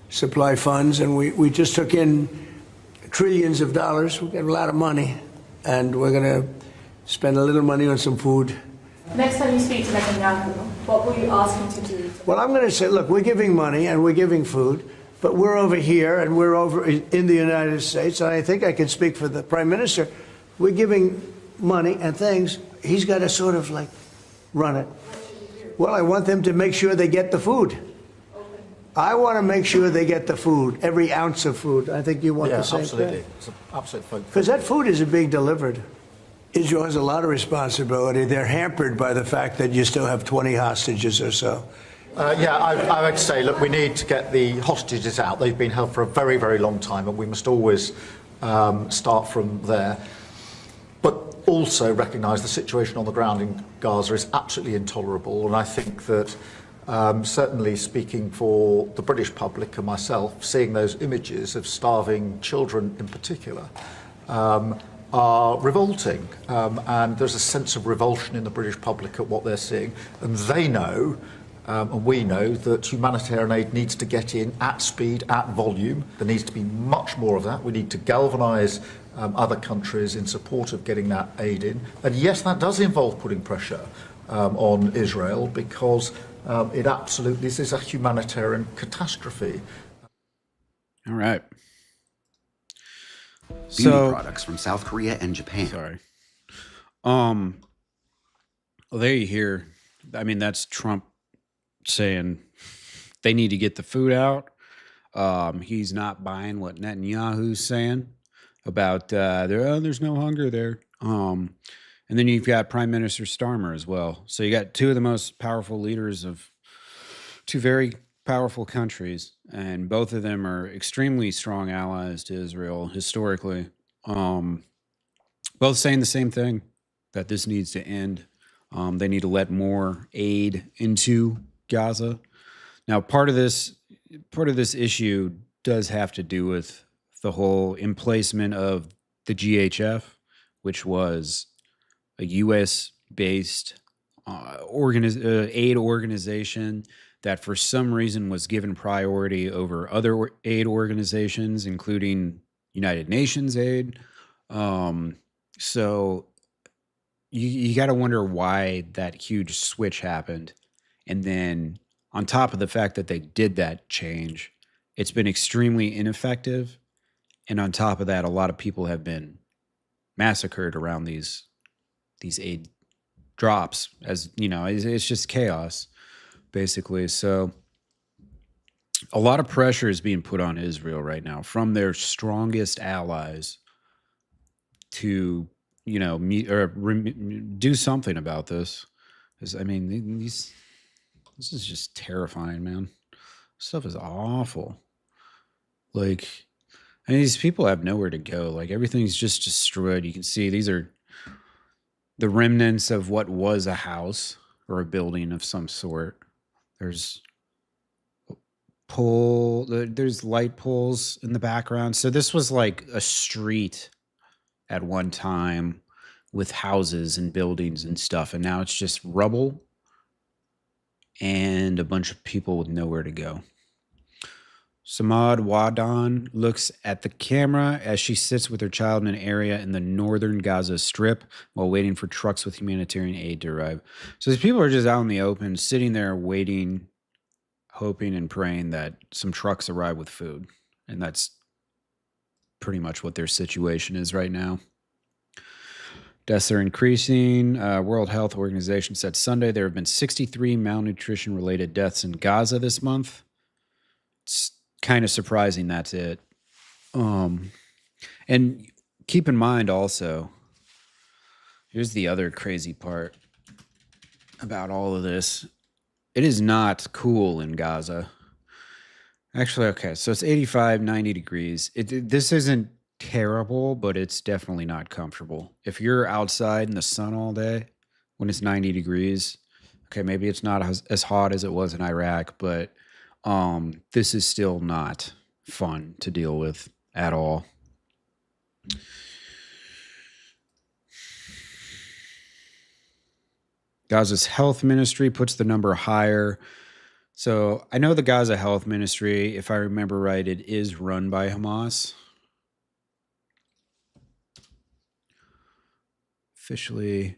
supply funds. And we just took in trillions of dollars. We got a lot of money, and we're going to spend a little money on some food. Next time you speak to Netanyahu, what will you ask him to do? Well, I'm going to say, look, we're giving money and we're giving food, but we're over here and we're over in the United States, and I think I can speak for the Prime Minister. We're giving money and things. He's got to sort of like run it. Well, I want them to make sure they get the food. I want to make sure they get the food, every ounce of food. I think you want the same thing. It's an absolute focus. Because that food isn't being delivered. Israel has a lot of responsibility. They're hampered by the fact that you still have 20 hostages or so. I would say, look, we need to get the hostages out. They've been held for a very, very long time, and we must always start from there. But also recognise the situation on the ground in Gaza is absolutely intolerable, and I think that certainly speaking for the British public and myself, seeing those images of starving children in particular, are revolting, and there's a sense of revulsion in the British public at what they're seeing, and they know, and we know, that humanitarian aid needs to get in at speed, at volume. There needs to be much more of that. We need to galvanise other countries in support of getting that aid in, and yes, that does involve putting pressure on Israel, because it absolutely is a humanitarian catastrophe. All right. Beauty products from South Korea and Japan. Sorry. Well, there you hear. I mean, that's Trump saying they need to get the food out. He's not buying what Netanyahu's saying about there's no hunger there. And then you've got Prime Minister Starmer as well. So you got two of the most powerful leaders of two very powerful countries, and both of them are extremely strong allies to Israel historically. Both saying the same thing, that this needs to end. They need to let more aid into Gaza. Now, part of this issue does have to do with the whole emplacement of the GHF, which was a U.S.-based aid organization that for some reason was given priority over other aid organizations, including United Nations aid. So you got to wonder why that huge switch happened. And then on top of the fact that they did that change, it's been extremely ineffective. And on top of that, a lot of people have been massacred around these aid drops, as you know, it's just chaos, basically. So a lot of pressure is being put on Israel right now from their strongest allies to, you know, do something about this. Because, I mean, this is just terrifying, man. Stuff is awful. Like, And these people have nowhere to go. Like everything's just destroyed. You can see these are the remnants of what was a house or a building of some sort. There's there's light poles in the background. So this was like a street at one time with houses and buildings and stuff. And now it's just rubble and a bunch of people with nowhere to go. Samad Wadan looks at the camera as she sits with her child in an area in the northern Gaza Strip while waiting for trucks with humanitarian aid to arrive. So these people are just out in the open, sitting there waiting, hoping and praying that some trucks arrive with food. And that's pretty much what their situation is right now. Deaths are increasing. World Health Organization said Sunday there have been 63 malnutrition-related deaths in Gaza this month. It's kind of surprising that's it. And keep in mind also, here's the other crazy part about all of this. It is not cool in Gaza. Actually, okay, so it's 85, 90 degrees. This isn't terrible, but it's definitely not comfortable. If you're outside in the sun all day when it's 90 degrees, okay, maybe it's not as hot as it was in Iraq, but this is still not fun to deal with at all. Gaza's health ministry puts the number higher. So I know the Gaza health ministry, if I remember right, it is run by Hamas. Officially,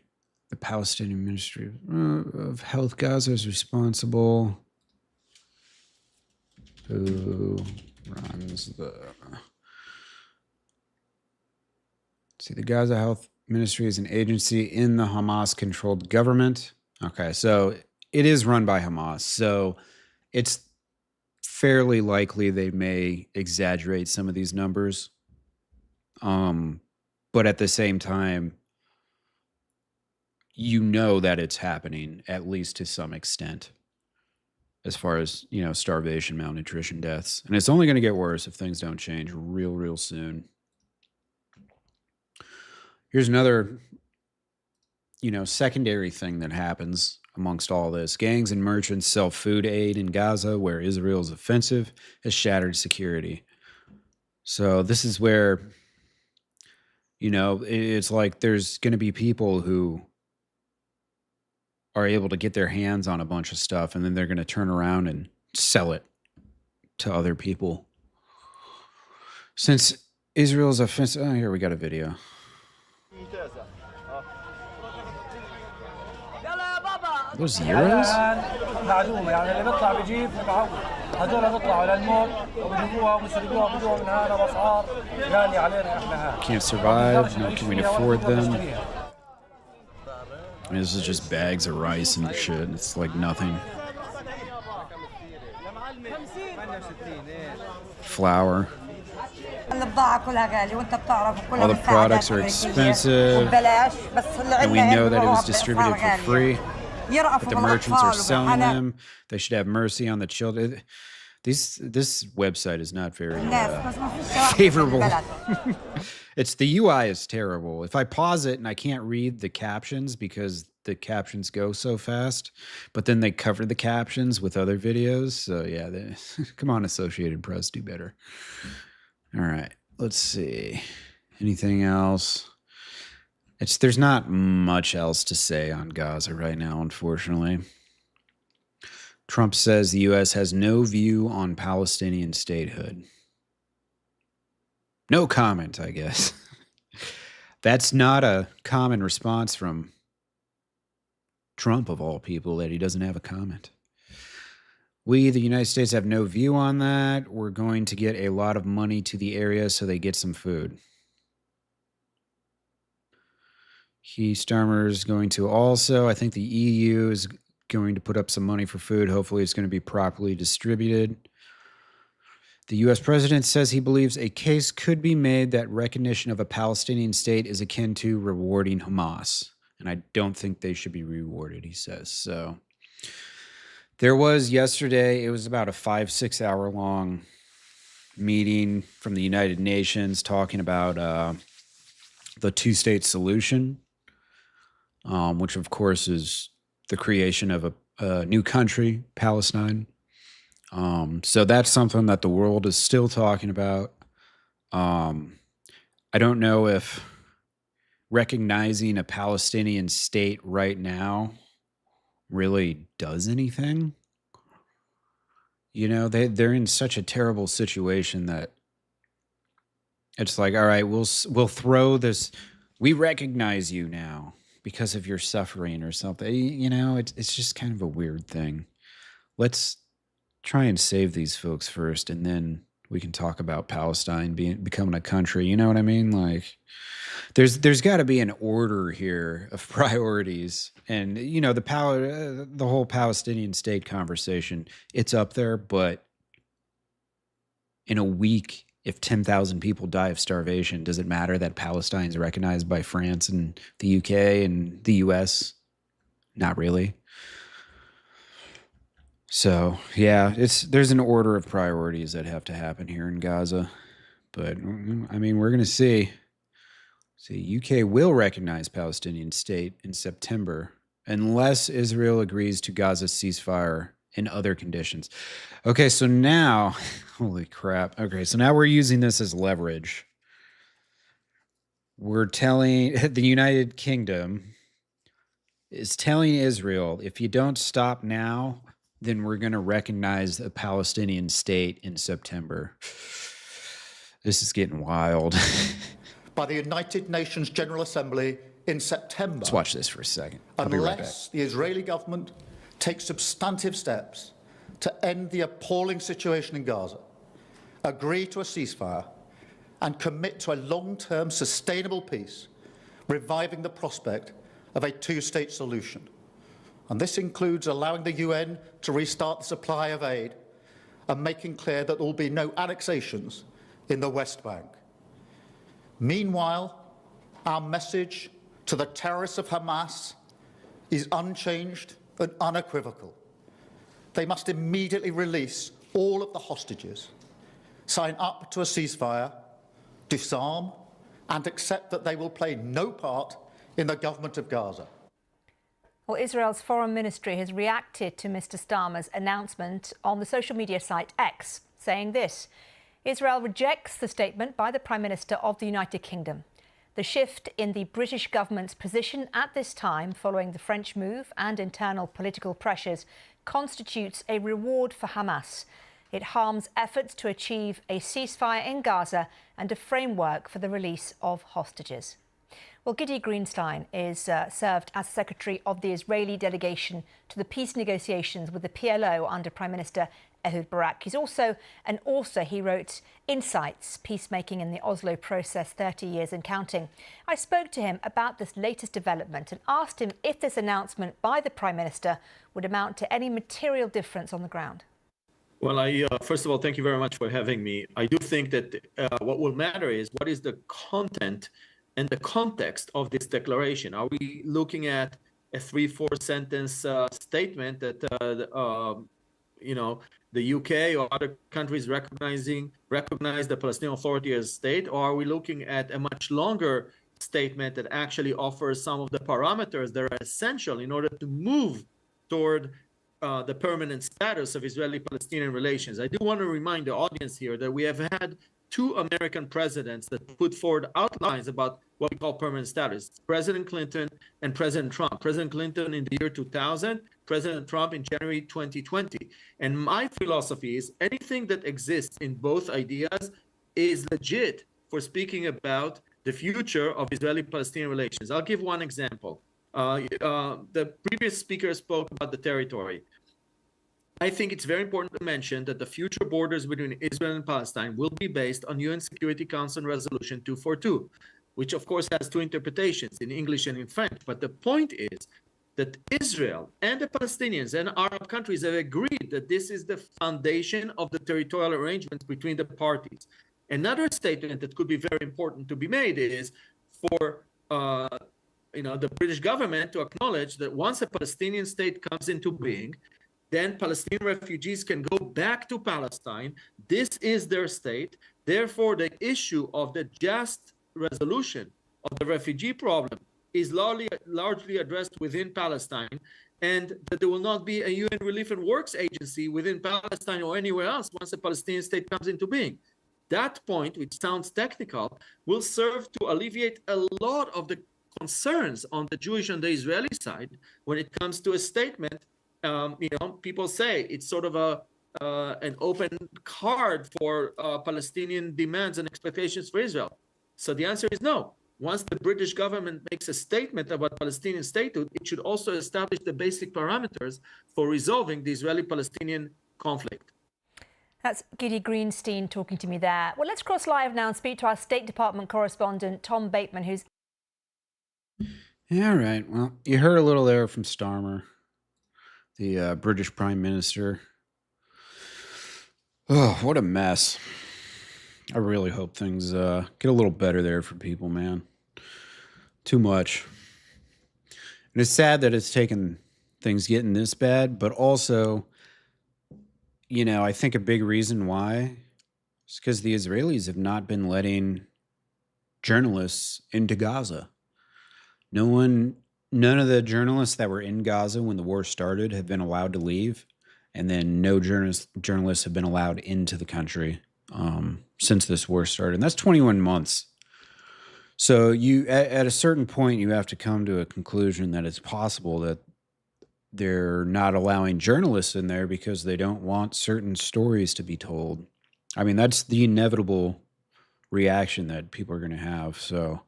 the Palestinian Ministry of Health Gaza is responsible. Who runs the... See, the Gaza Health Ministry is an agency in the Hamas-controlled government. Okay, so it is run by Hamas. So it's fairly likely they may exaggerate some of these numbers. But at the same time, you know that it's happening, at least to some extent, as far as, you know, starvation, malnutrition, deaths. And it's only going to get worse if things don't change real soon. Here's another, you know, secondary thing that happens amongst all this. Gangs and merchants sell food aid in Gaza, where Israel's offensive has shattered security. So this is where, you know, it's like there's going to be people who are able to get their hands on a bunch of stuff, and then they're going to turn around and sell it to other people. Since Israel's offensive... Oh, here we got a video. Those euros? معدومه يعني اللي بيطلع بيجيب معقول هذول بيطلعوا للمول وبيجيبوها وبيسرقوها بدون من هذا باسعار غاليه علينا احنا. Can't survive, nor can we afford them. I mean, this is just bags of rice and shit. It's like nothing. Flour. All the products are expensive, and we know that it was distributed for free. But the merchants are selling them. They should have mercy on the children. This website is not very favorable. It's the UI is terrible. If I pause it and I can't read the captions because the captions go so fast, but then they cover the captions with other videos. So yeah, come on, Associated Press, do better. All right, let's see. Anything else? There's not much else to say on Gaza right now, unfortunately. Trump says the U.S. has no view on Palestinian statehood. No comment, I guess. That's not a common response from Trump, of all people, that he doesn't have a comment. We, the United States, have no view on that. We're going to get a lot of money to the area so they get some food. Starmer is going to also, I think the EU is going to put up some money for food. Hopefully it's going to be properly distributed. The U.S. president says he believes a case could be made that recognition of a Palestinian state is akin to rewarding Hamas. And I don't think they should be rewarded, he says. So there was yesterday, it was about a 5-6 hour long meeting from the United Nations talking about the two-state solution, which of course is the creation of a new country, Palestine. So that's something that the world is still talking about. I don't know if recognizing a Palestinian state right now really does anything. You know, they're in such a terrible situation that it's like, all right, we'll throw this. We recognize you now because of your suffering or something. You know, it's just kind of a weird thing. Let's try and save these folks first, and then we can talk about Palestine becoming a country. You know what I mean? Like, there's got to be an order here of priorities, and you know, the whole Palestinian state conversation, it's up there, but in a week, if 10,000 people die of starvation, does it matter that Palestine is recognized by France and the UK and the US? Not really. So yeah, there's an order of priorities that have to happen here in Gaza, but I mean, we're gonna see. See, UK will recognize Palestinian state in September unless Israel agrees to Gaza's ceasefire and other conditions. Okay, so now, holy crap. Okay, so now we're using this as leverage. We're telling the United Kingdom is telling Israel, if you don't stop now, then we're going to recognize a Palestinian state in September. This is getting wild. By the United Nations General Assembly in September. Let's watch this for a second. I'll be right back. Unless the Israeli government takes substantive steps to end the appalling situation in Gaza, agree to a ceasefire, and commit to a long-term sustainable peace, reviving the prospect of a two-state solution. And this includes allowing the UN to restart the supply of aid and making clear that there will be no annexations in the West Bank. Meanwhile, our message to the terrorists of Hamas is unchanged and unequivocal. They must immediately release all of the hostages, sign up to a ceasefire, disarm, and accept that they will play no part in the government of Gaza. Well, Israel's foreign ministry has reacted to Mr. Starmer's announcement on the social media site X, saying this: Israel rejects the statement by the Prime Minister of the United Kingdom. The shift in the British government's position at this time, following the French move and internal political pressures, constitutes a reward for Hamas. It harms efforts to achieve a ceasefire in Gaza and a framework for the release of hostages. Well, Gidi Greenstein is served as Secretary of the Israeli delegation to the peace negotiations with the PLO under Prime Minister Ehud Barak. He's also an author. He wrote Insights, Peacemaking in the Oslo Process, 30 Years and Counting. I spoke to him about this latest development and asked him if this announcement by the Prime Minister would amount to any material difference on the ground. Well, first of all, thank you very much for having me. I do think that what will matter is what is the content and the context of this declaration. Are we looking at a 3-4 sentence statement that the UK or other countries recognize the Palestinian Authority as a state, or are we looking at a much longer statement that actually offers some of the parameters that are essential in order to move toward the permanent status of Israeli-Palestinian relations? I do want to remind the audience here that we have had 2 American presidents that put forward outlines about what we call permanent status: President Clinton and President Trump. President Clinton in the year 2000, President Trump in January 2020. And my philosophy is anything that exists in both ideas is legit for speaking about the future of Israeli-Palestinian relations. I'll give one example. The previous speaker spoke about the territory. I think it's very important to mention that the future borders between Israel and Palestine will be based on UN Security Council Resolution 242, which of course has 2 interpretations, in English and in French. But the point is that Israel and the Palestinians and Arab countries have agreed that this is the foundation of the territorial arrangements between the parties. Another statement that could be very important to be made is for the British government to acknowledge that once a Palestinian state comes into being, then Palestinian refugees can go back to Palestine. This is their state. Therefore, the issue of the just resolution of the refugee problem is largely addressed within Palestine, and that there will not be a UN Relief and Works Agency within Palestine or anywhere else once the Palestinian state comes into being. That point, which sounds technical, will serve to alleviate a lot of the concerns on the Jewish and the Israeli side when it comes to a statement. People say it's sort of an open card for Palestinian demands and expectations for Israel. So the answer is no. Once the British government makes a statement about Palestinian statehood, it should also establish the basic parameters for resolving the Israeli-Palestinian conflict. That's Giddy Greenstein talking to me there. Well, let's cross live now and speak to our State Department correspondent, Tom Bateman, who's... All right. Well, you heard a little there from Starmer, the British Prime Minister. Oh, what a mess. I really hope things get a little better there for people, man. Too much. And it's sad that it's taken things getting this bad, but also, I think a big reason why is because the Israelis have not been letting journalists into Gaza. None of the journalists that were in Gaza when the war started have been allowed to leave, and then no journalists have been allowed into the country since this war started. And that's 21 months. So at a certain point, you have to come to a conclusion that it's possible that they're not allowing journalists in there because they don't want certain stories to be told. I mean, that's the inevitable reaction that people are going to have. So,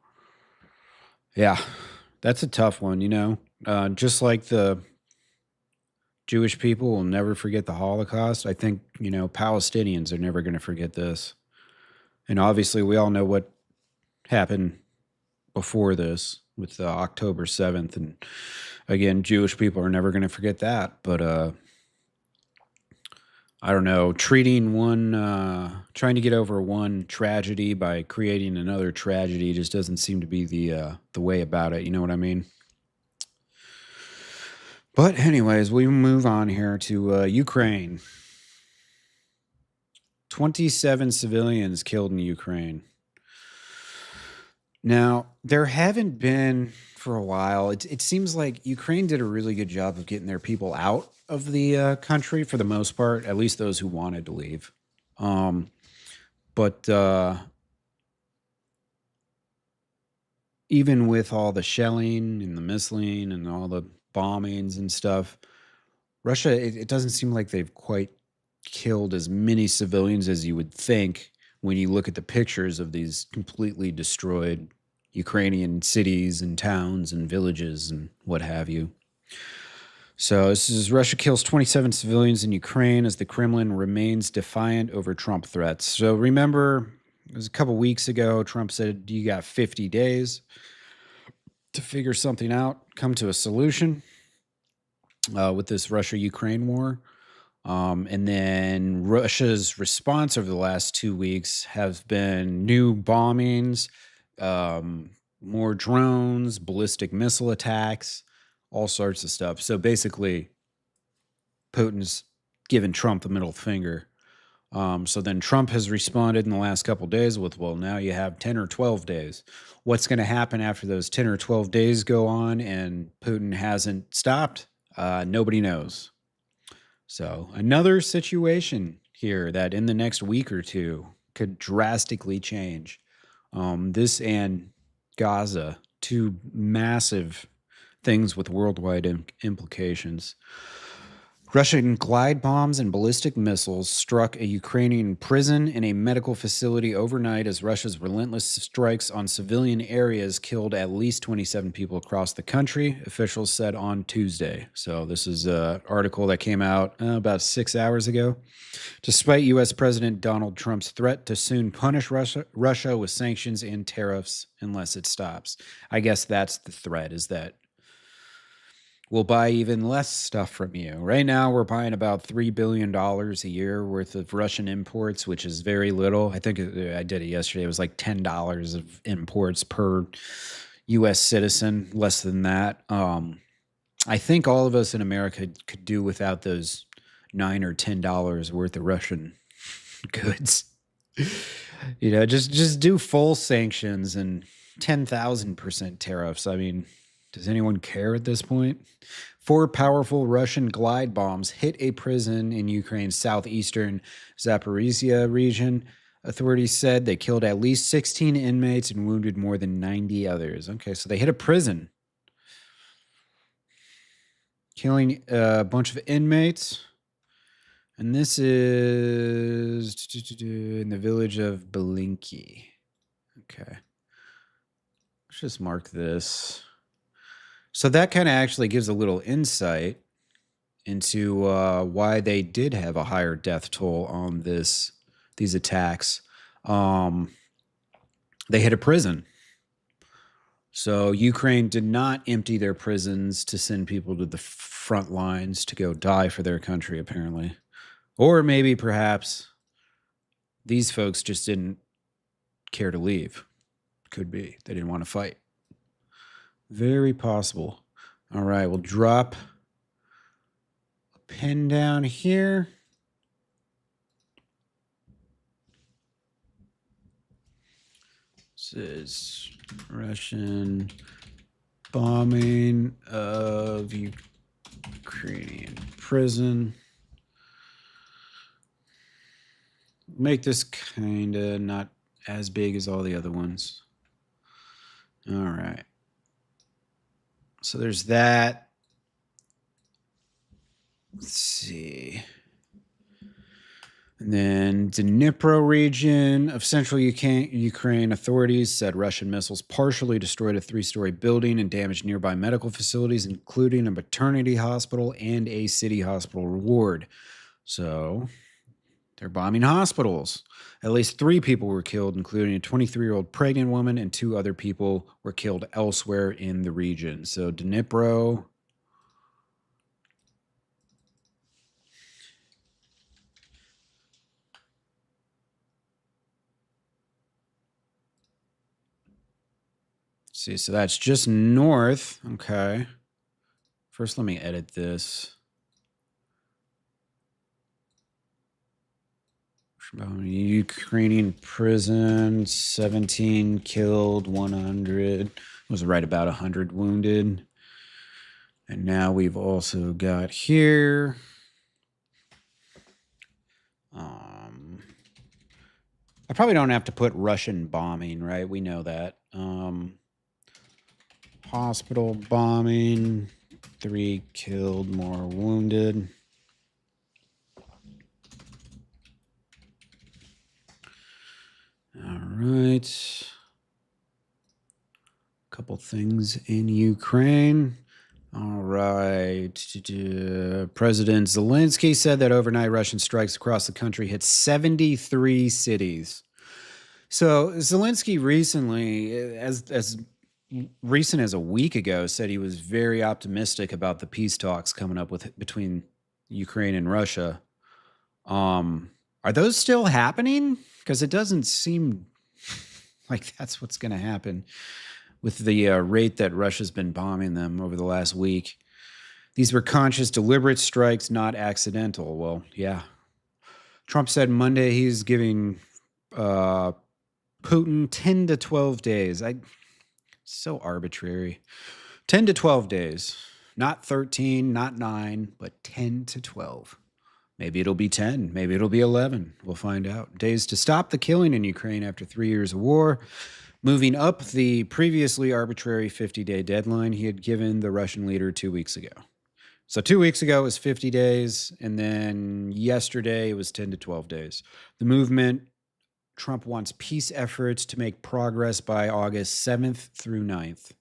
yeah, that's a tough one, just like the Jewish people will never forget the Holocaust. I think, Palestinians are never going to forget this. And obviously, we all know what happened before this with October 7th. And again, Jewish people are never going to forget that. But I don't know, trying to get over one tragedy by creating another tragedy just doesn't seem to be the way about it. You know what I mean? But anyways, we move on here to Ukraine. 27 civilians killed in Ukraine. Now, there haven't been for a while. It seems like Ukraine did a really good job of getting their people out of the country for the most part, at least those who wanted to leave. But even with all the shelling and the missiling and all the bombings and stuff, Russia, it doesn't seem like they've quite killed as many civilians as you would think when you look at the pictures of these completely destroyed Ukrainian cities and towns and villages and what have you. So this is Russia kills 27 civilians in Ukraine as the Kremlin remains defiant over Trump threats. So remember, it was a couple weeks ago, Trump said, you got 50 days to figure something out, come to a solution with this Russia-Ukraine war. And then Russia's response over the last 2 weeks have been new bombings, more drones, ballistic missile attacks, all sorts of stuff. So basically, Putin's given Trump the middle finger. So then Trump has responded in the last couple of days with, well, now you have 10 or 12 days. What's going to happen after those 10 or 12 days go on and Putin hasn't stopped? Nobody knows. So another situation here that in the next week or two could drastically change. This and Gaza, two massive things with worldwide implications. Russian glide bombs and ballistic missiles struck a Ukrainian prison and a medical facility overnight as Russia's relentless strikes on civilian areas killed at least 27 people across the country, officials said on Tuesday. So this is an article that came out about 6 hours ago. Despite U.S. President Donald Trump's threat to soon punish Russia with sanctions and tariffs unless it stops. I guess that's the threat, is that we'll buy even less stuff from you. Right now, we're buying about $3 billion a year worth of Russian imports, which is very little. I think I did it yesterday. It was like $10 of imports per U.S. citizen, less than that. I think all of us in America could do without those $9 or $10 worth of Russian goods. You know, just do full sanctions and 10,000% tariffs. I mean, does anyone care at this point? 4 powerful Russian glide bombs hit a prison in Ukraine's southeastern Zaporizhia region. Authorities said they killed at least 16 inmates and wounded more than 90 others. Okay, so they hit a prison, killing a bunch of inmates. And this is in the village of Belinki. Okay. Let's just mark this. So that kind of actually gives a little insight into why they did have a higher death toll on these attacks. They hit a prison. So Ukraine did not empty their prisons to send people to the front lines to go die for their country, apparently. Or maybe perhaps these folks just didn't care to leave. Could be. They didn't want to fight. Very possible. All right, we'll drop a pin down here. This is Russian bombing of Ukrainian prison. Make this kind of not as big as all the other ones. All right. So there's that. Let's see. And then Dnipro region of central Ukraine, authorities said Russian missiles partially destroyed a 3-story building and damaged nearby medical facilities, including a maternity hospital and a city hospital ward. So they're bombing hospitals. At least 3 people were killed, including a 23-year-old pregnant woman, and 2 other people were killed elsewhere in the region. So Dnipro. See, so that's just north. Okay. First, let me edit this. Ukrainian prison, 17 killed, 100. Was right about 100 wounded. And now we've also got here. I probably don't have to put Russian bombing, right? We know that. Hospital bombing, 3 killed, more wounded. All right. Couple things in Ukraine. All right. President Zelensky said that overnight Russian strikes across the country hit 73 cities. So Zelensky recently, as recent as a week ago, said he was very optimistic about the peace talks coming up between Ukraine and Russia. Are those still happening? Because it doesn't seem like that's what's going to happen with the rate that Russia's been bombing them over the last week. These were conscious, deliberate strikes, not accidental. Well, yeah. Trump said Monday he's giving Putin 10 to 12 days. So arbitrary. 10 to 12 days. Not 13, not 9, but 10 to 12. Maybe it'll be 10. Maybe it'll be 11. We'll find out. Days to stop the killing in Ukraine after 3 years of war, moving up the previously arbitrary 50-day deadline he had given the Russian leader 2 weeks ago. So 2 weeks ago it was 50 days, and then yesterday it was 10 to 12 days. The movement, Trump wants peace efforts to make progress by August 7th through 9th.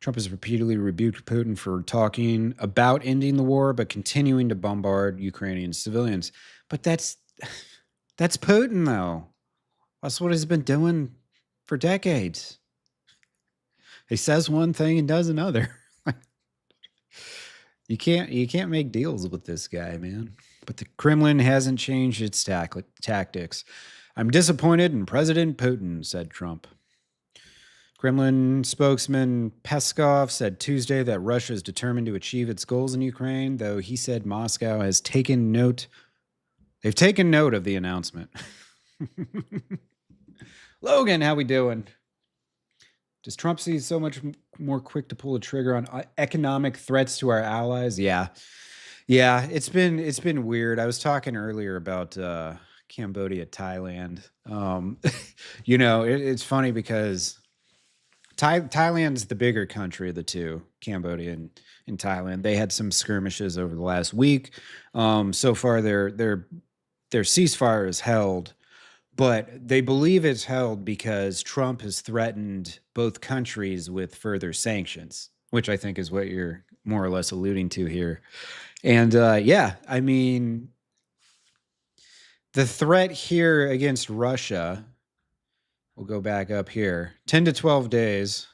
Trump has repeatedly rebuked Putin for talking about ending the war, but continuing to bombard Ukrainian civilians. But that's Putin, though. That's what he's been doing for decades. He says one thing and does another. You can't make deals with this guy, man. But the Kremlin hasn't changed its tactics. I'm disappointed in President Putin, said Trump. Kremlin spokesman Peskov said Tuesday that Russia is determined to achieve its goals in Ukraine, though he said Moscow has taken note. They've taken note of the announcement. Logan, how we doing? Does Trump seem so much more quick to pull the trigger on economic threats to our allies? Yeah. It's been weird. I was talking earlier about Cambodia, Thailand. It's funny because Thailand's the bigger country of the two, Cambodia and Thailand. They had some skirmishes over the last week. So far, their ceasefire is held, but they believe it's held because Trump has threatened both countries with further sanctions, which I think is what you're more or less alluding to here. And I mean, the threat here against Russia, we'll go back up here, 10 to 12 days,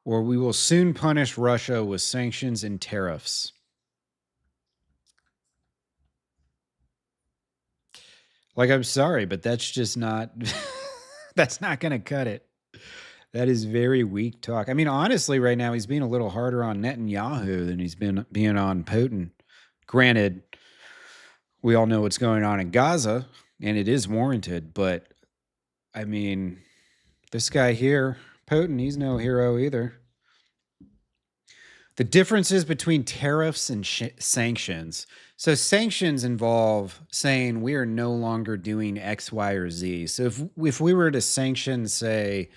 or we will soon punish Russia with sanctions and tariffs. Like, I'm sorry, but that's just not, that's not going to cut it. That is very weak talk. I mean, honestly, right now, he's being a little harder on Netanyahu than he's been being on Putin. Granted, we all know what's going on in Gaza, and it is warranted, but I mean, this guy here, Putin, he's no hero either. The differences between tariffs and sanctions. So sanctions involve saying we are no longer doing X, Y, or Z. So if we were to sanction, say,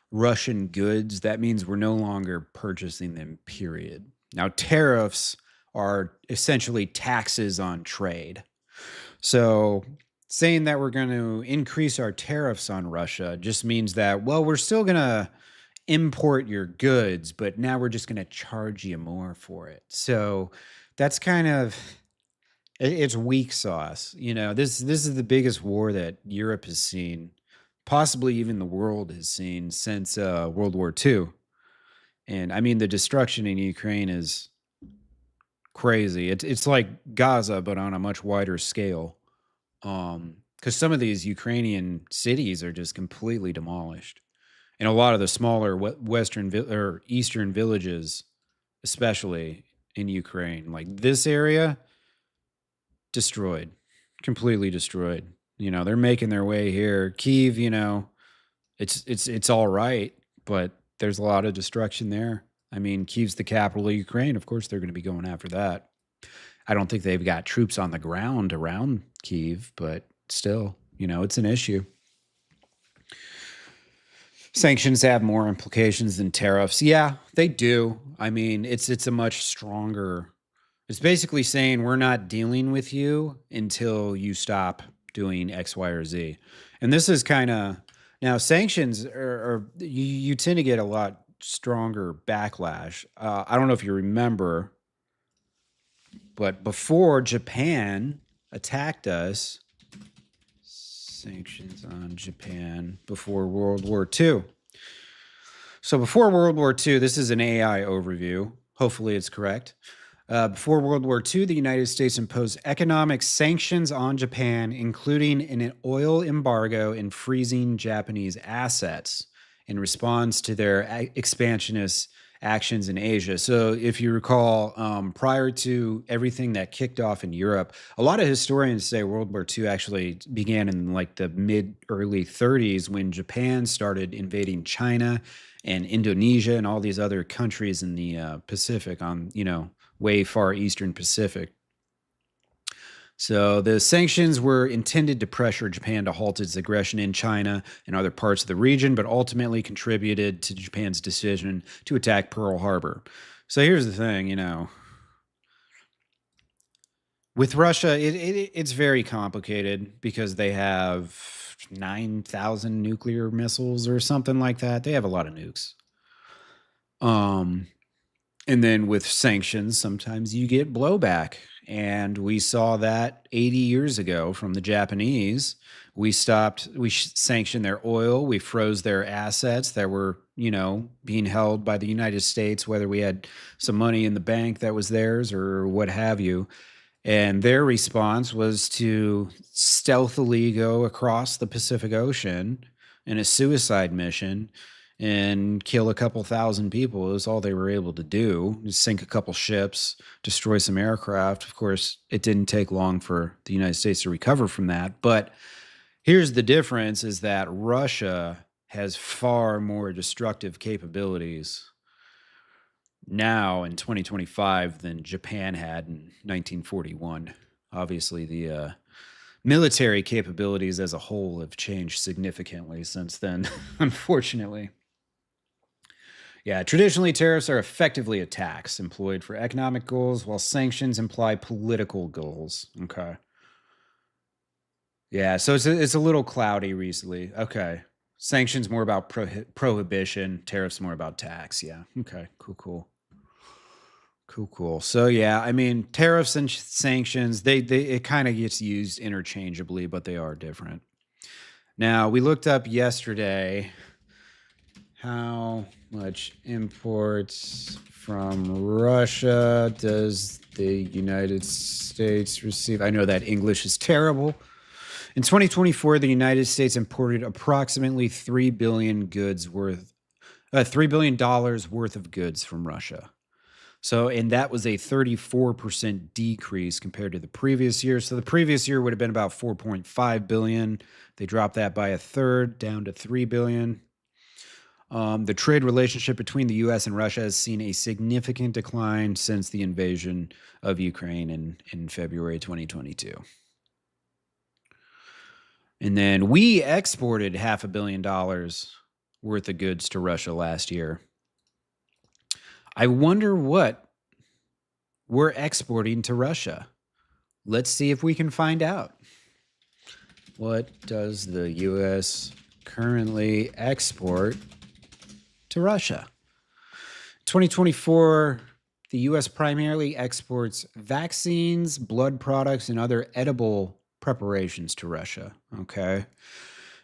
Russian goods, that means we're no longer purchasing them, period. Now, tariffs are essentially taxes on trade. So saying that we're going to increase our tariffs on Russia just means that, well, we're still going to import your goods, but now we're just going to charge you more for it. So that's kind of, it's weak sauce. This is the biggest war that Europe has seen, possibly even the world has seen since World War II. And I mean, the destruction in Ukraine is crazy. It's like Gaza, but on a much wider scale. Because some of these Ukrainian cities are just completely demolished. And a lot of the smaller western or eastern villages, especially in Ukraine, like this area, destroyed, completely destroyed. They're making their way here. Kyiv, it's all right, but there's a lot of destruction there. I mean, Kyiv's the capital of Ukraine. Of course, they're going to be going after that. I don't think they've got troops on the ground around Kyiv, but still, it's an issue. Sanctions have more implications than tariffs. Yeah, they do. I mean, it's a much stronger. It's basically saying we're not dealing with you until you stop doing X, Y, or Z. And this is kind of, now sanctions are you tend to get a lot stronger backlash. I don't know if you remember, but before Japan attacked us, sanctions on Japan before World War II. So before World War II, this is an AI overview. Hopefully it's correct. Before World War II, the United States imposed economic sanctions on Japan, including an oil embargo and freezing Japanese assets in response to their expansionist actions in Asia. So if you recall, prior to everything that kicked off in Europe, a lot of historians say World War II actually began in like the early 30s when Japan started invading China and Indonesia and all these other countries in the Pacific on, way far eastern Pacific. So the sanctions were intended to pressure Japan to halt its aggression in China and other parts of the region, but ultimately contributed to Japan's decision to attack Pearl Harbor. So here's the thing, with Russia, it's very complicated because they have 9,000 nuclear missiles or something like that. They have a lot of nukes. And then with sanctions, sometimes you get blowback. And we saw that 80 years ago from the Japanese. We sanctioned their oil. We froze their assets that were, being held by the United States, whether we had some money in the bank that was theirs or what have you. And their response was to stealthily go across the Pacific Ocean in a suicide mission and kill a couple thousand people. It was all they were able to do. Sink a couple ships, destroy some aircraft. Of course, it didn't take long for the United States to recover from that. But here's the difference is that Russia has far more destructive capabilities now in 2025 than Japan had in 1941. Obviously, the military capabilities as a whole have changed significantly since then, unfortunately. Yeah, traditionally, tariffs are effectively a tax employed for economic goals, while sanctions imply political goals. Okay. Yeah, so it's a little cloudy recently. Okay. Sanctions more about prohibition, tariffs more about tax. Yeah. Okay. Cool. So yeah, I mean, tariffs and sanctions, it kind of gets used interchangeably, but they are different. Now, we looked up yesterday how much imports from Russia does the United States receive? I know that English is terrible. In 2024, the United States imported approximately $3 billion worth of goods from Russia. So, and that was a 34% decrease compared to the previous year. So the previous year would have been about 4.5 billion. They dropped that by a third down to 3 billion. The trade relationship between the U.S. and Russia has seen a significant decline since the invasion of Ukraine in February 2022. And then we exported $500 million worth of goods to Russia last year. I wonder what we're exporting to Russia. Let's see if we can find out. What does the U.S. currently export to Russia? 2024, the U.S. primarily exports vaccines, blood products, and other edible preparations to Russia. Okay.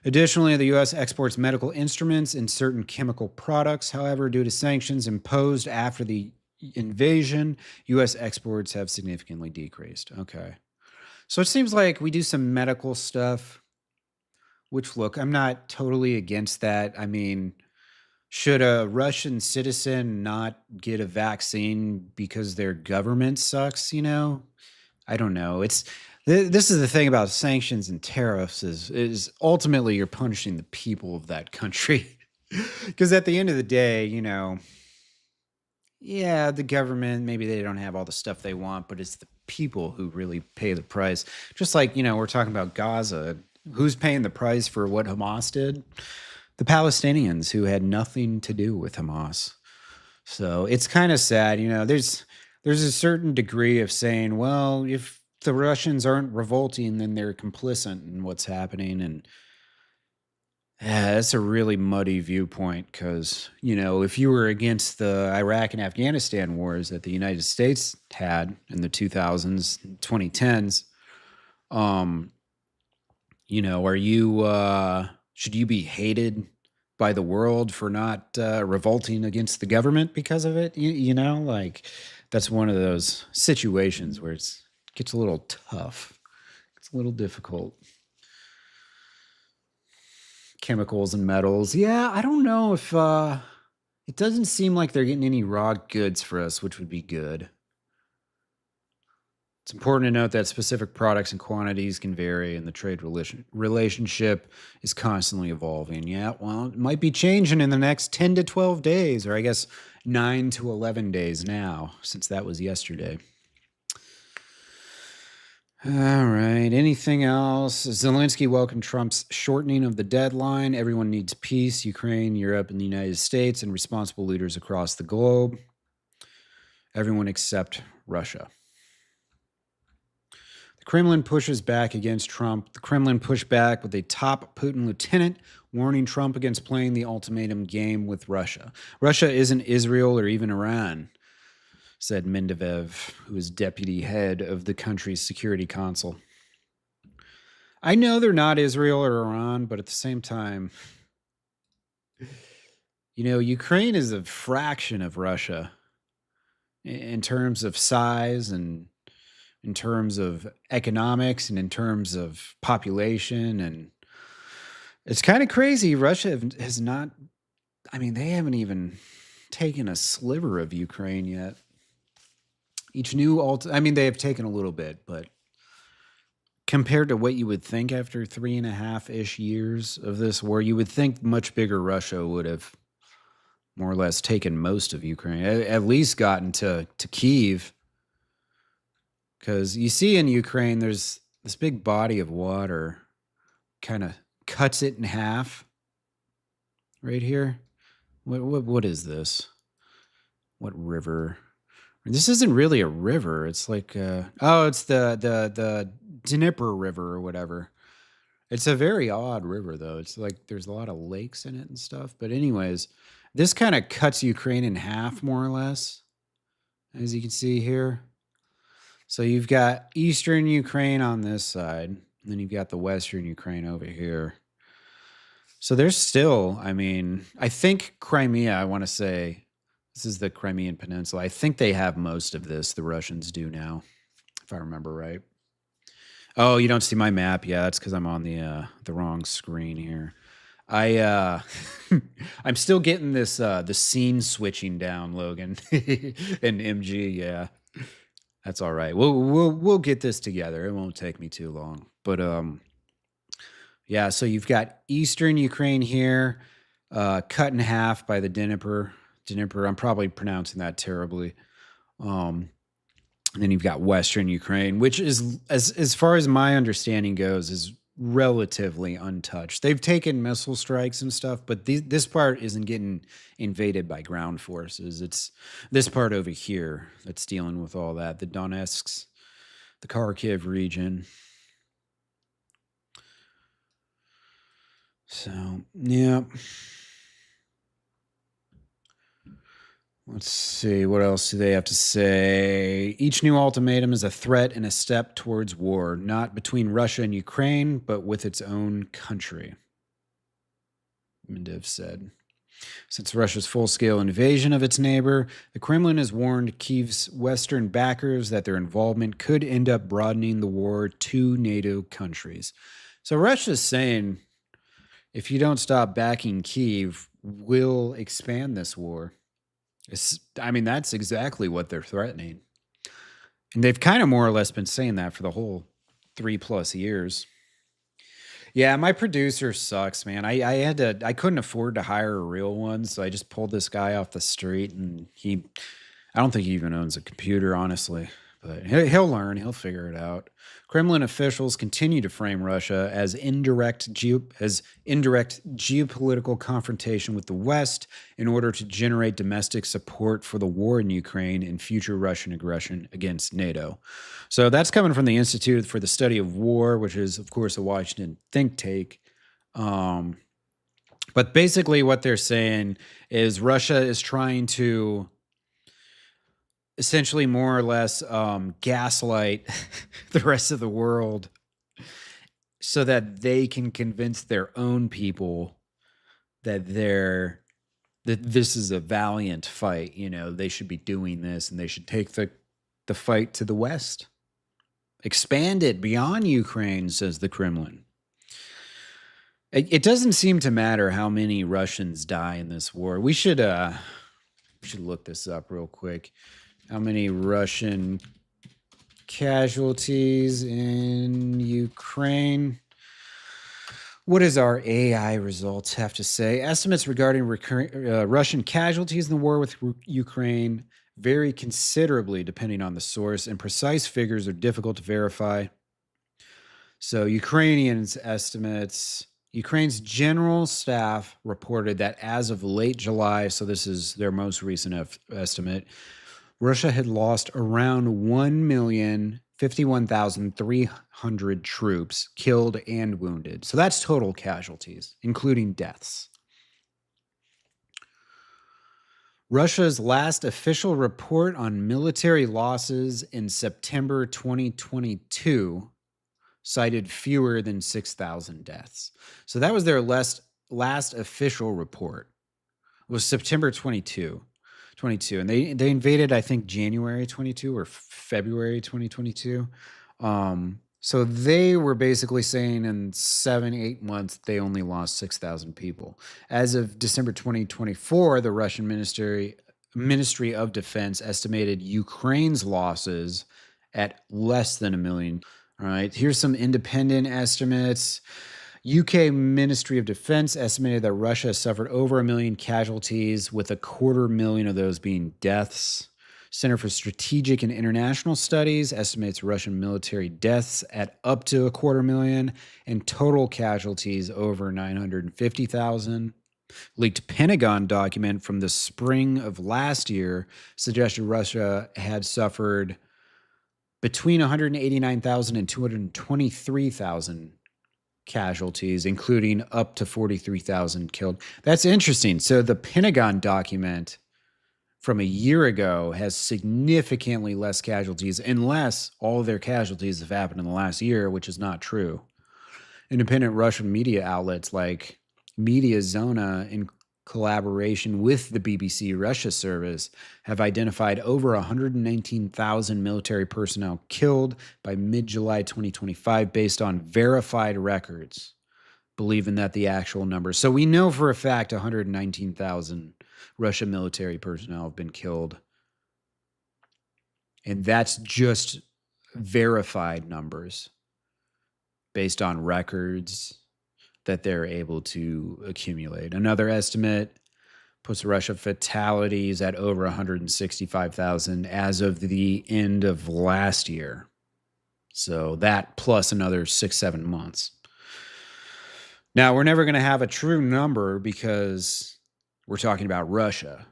Additionally, the U.S. exports medical instruments and certain chemical products. However, due to sanctions imposed after the invasion, U.S. exports have significantly decreased. Okay. So it seems like we do some medical stuff, which, look, I'm not totally against that. I mean, should a Russian citizen not get a vaccine because their government sucks, you know? I don't know. This is the thing about sanctions and tariffs is ultimately you're punishing the people of that country. Because at the end of the day, you know, yeah, the government, maybe they don't have all the stuff they want, but it's the people who really pay the price. Just like, you know, we're talking about Gaza. Who's paying the price for what Hamas did? The Palestinians, who had nothing to do with Hamas. So it's kind of sad, you know, there's a certain degree of saying, well, if the Russians aren't revolting, then they're complicit in what's happening. And that's a really muddy viewpoint because, you know, if you were against the Iraq and Afghanistan wars that the United States had in the 2000s, 2010s, you know, should you be hated by the world for not revolting against the government because of it? You know, like that's one of those situations where it gets a little tough. It's a little difficult. Chemicals and metals. Yeah, I don't know if it doesn't seem like they're getting any raw goods for us, which would be good. It's important to note that specific products and quantities can vary, and the trade relationship is constantly evolving. Yeah, well, it might be changing in the next 10 to 12 days, or I guess 9 to 11 days now, since that was yesterday. All right, anything else? Zelensky welcomed Trump's shortening of the deadline. Everyone needs peace. Ukraine, Europe, and the United States, and responsible leaders across the globe. Everyone except Russia. The Kremlin pushes back against Trump. The Kremlin pushed back with a top Putin lieutenant warning Trump against playing the ultimatum game with Russia. Russia isn't Israel or even Iran, said Medvedev, who is deputy head of the country's security council. I know they're not Israel or Iran, but at the same time, you know, Ukraine is a fraction of Russia in terms of size and in terms of economics and in terms of population. And It's kind of crazy. Russia has not, I mean, they haven't even taken a sliver of Ukraine yet. Each new I mean, they have taken a little bit, but compared to what you would think after 3.5-ish years of this war, you would think much bigger Russia would have more or less taken most of Ukraine, at least gotten to Kyiv. Because you see in Ukraine, there's this big body of water, kind of cuts it in half right here. What is this? What river? This isn't really a river. It's like it's the Dnieper River or whatever. It's a very odd river though. It's like there's a lot of lakes in it and stuff. But anyways, this kind of cuts Ukraine in half more or less, as you can see here. So you've got eastern Ukraine on this side, and then you've got the western Ukraine over here. So there's still, I mean, I think Crimea, I want to say, this is the Crimean Peninsula. I think they have most of this. The Russians do now, if I remember right. Oh, you don't see my map? Yeah, it's because I'm on the wrong screen here. I'm still getting this the scene switching down, Logan and MG. Yeah, that's all right. We'll get this together. It won't take me too long. But yeah. So you've got eastern Ukraine here, cut in half by the Dnieper. I'm probably pronouncing that terribly. And then you've got western Ukraine, which is, as far as my understanding goes, is relatively untouched. They've taken missile strikes and stuff, but this part isn't getting invaded by ground forces. It's this part over here that's dealing with all that. The Donetsk, the Kharkiv region. So, yeah. Let's see, what else do they have to say? Each new ultimatum is a threat and a step towards war, not between Russia and Ukraine, but with its own country, Medvedev said. Since Russia's full-scale invasion of its neighbor, the Kremlin has warned Kyiv's Western backers that their involvement could end up broadening the war to NATO countries. So Russia's saying, if you don't stop backing Kyiv, we'll expand this war. I mean, that's exactly what they're threatening. And they've kind of more or less been saying that for the whole 3+ years. Yeah, my producer sucks, man. I couldn't afford to hire a real one, so I just pulled this guy off the street, and I don't think he even owns a computer, honestly. But he'll learn. He'll figure it out. Kremlin officials continue to frame Russia as indirect geopolitical confrontation with the West in order to generate domestic support for the war in Ukraine and future Russian aggression against NATO. So that's coming from the Institute for the Study of War, which is, of course, a Washington think tank. But basically what they're saying is Russia is trying to essentially more or less gaslight the rest of the world so that they can convince their own people that this is a valiant fight. You know, they should be doing this and they should take the fight to the West. Expand it beyond Ukraine, says the Kremlin. It doesn't seem to matter how many Russians die in this war. We should look this up real quick. How many Russian casualties in Ukraine? What does our AI results have to say? Estimates regarding Russian casualties in the war with Ukraine vary considerably depending on the source, and precise figures are difficult to verify. So Ukrainians estimates, Ukraine's general staff reported that as of late July, so this is their most recent estimate, Russia had lost around 1,051,300 troops killed and wounded. So that's total casualties, including deaths. Russia's last official report on military losses in September 2022 cited fewer than 6,000 deaths. So that was their last official report. It was September 22, and they invaded, I think, January 22 or February 2022. So they were basically saying in 7-8 months, they only lost 6,000 people. As of December 2024, the Russian Ministry of Defense estimated Ukraine's losses at less than 1 million. All right, here's some independent estimates. UK Ministry of Defense estimated that Russia suffered over 1 million casualties, with 250,000 of those being deaths. Center for Strategic and International Studies estimates Russian military deaths at up to 250,000 and total casualties over 950,000. Leaked Pentagon document from the spring of last year suggested Russia had suffered between 189,000 and 223,000 casualties, including up to 43,000 killed. That's interesting. So the Pentagon document from a year ago has significantly less casualties, unless all of their casualties have happened in the last year, which is not true. Independent Russian media outlets like Media Zona, in collaboration with the BBC Russia service, have identified over 119,000 military personnel killed by mid-July 2025 based on verified records, believing that the actual numbers. So we know for a fact 119,000 Russian military personnel have been killed. And that's just verified numbers based on records that they're able to accumulate. Another estimate puts Russia fatalities at over 165,000 as of the end of last year. So that plus another 6-7 months. Now, we're never going to have a true number because we're talking about Russia,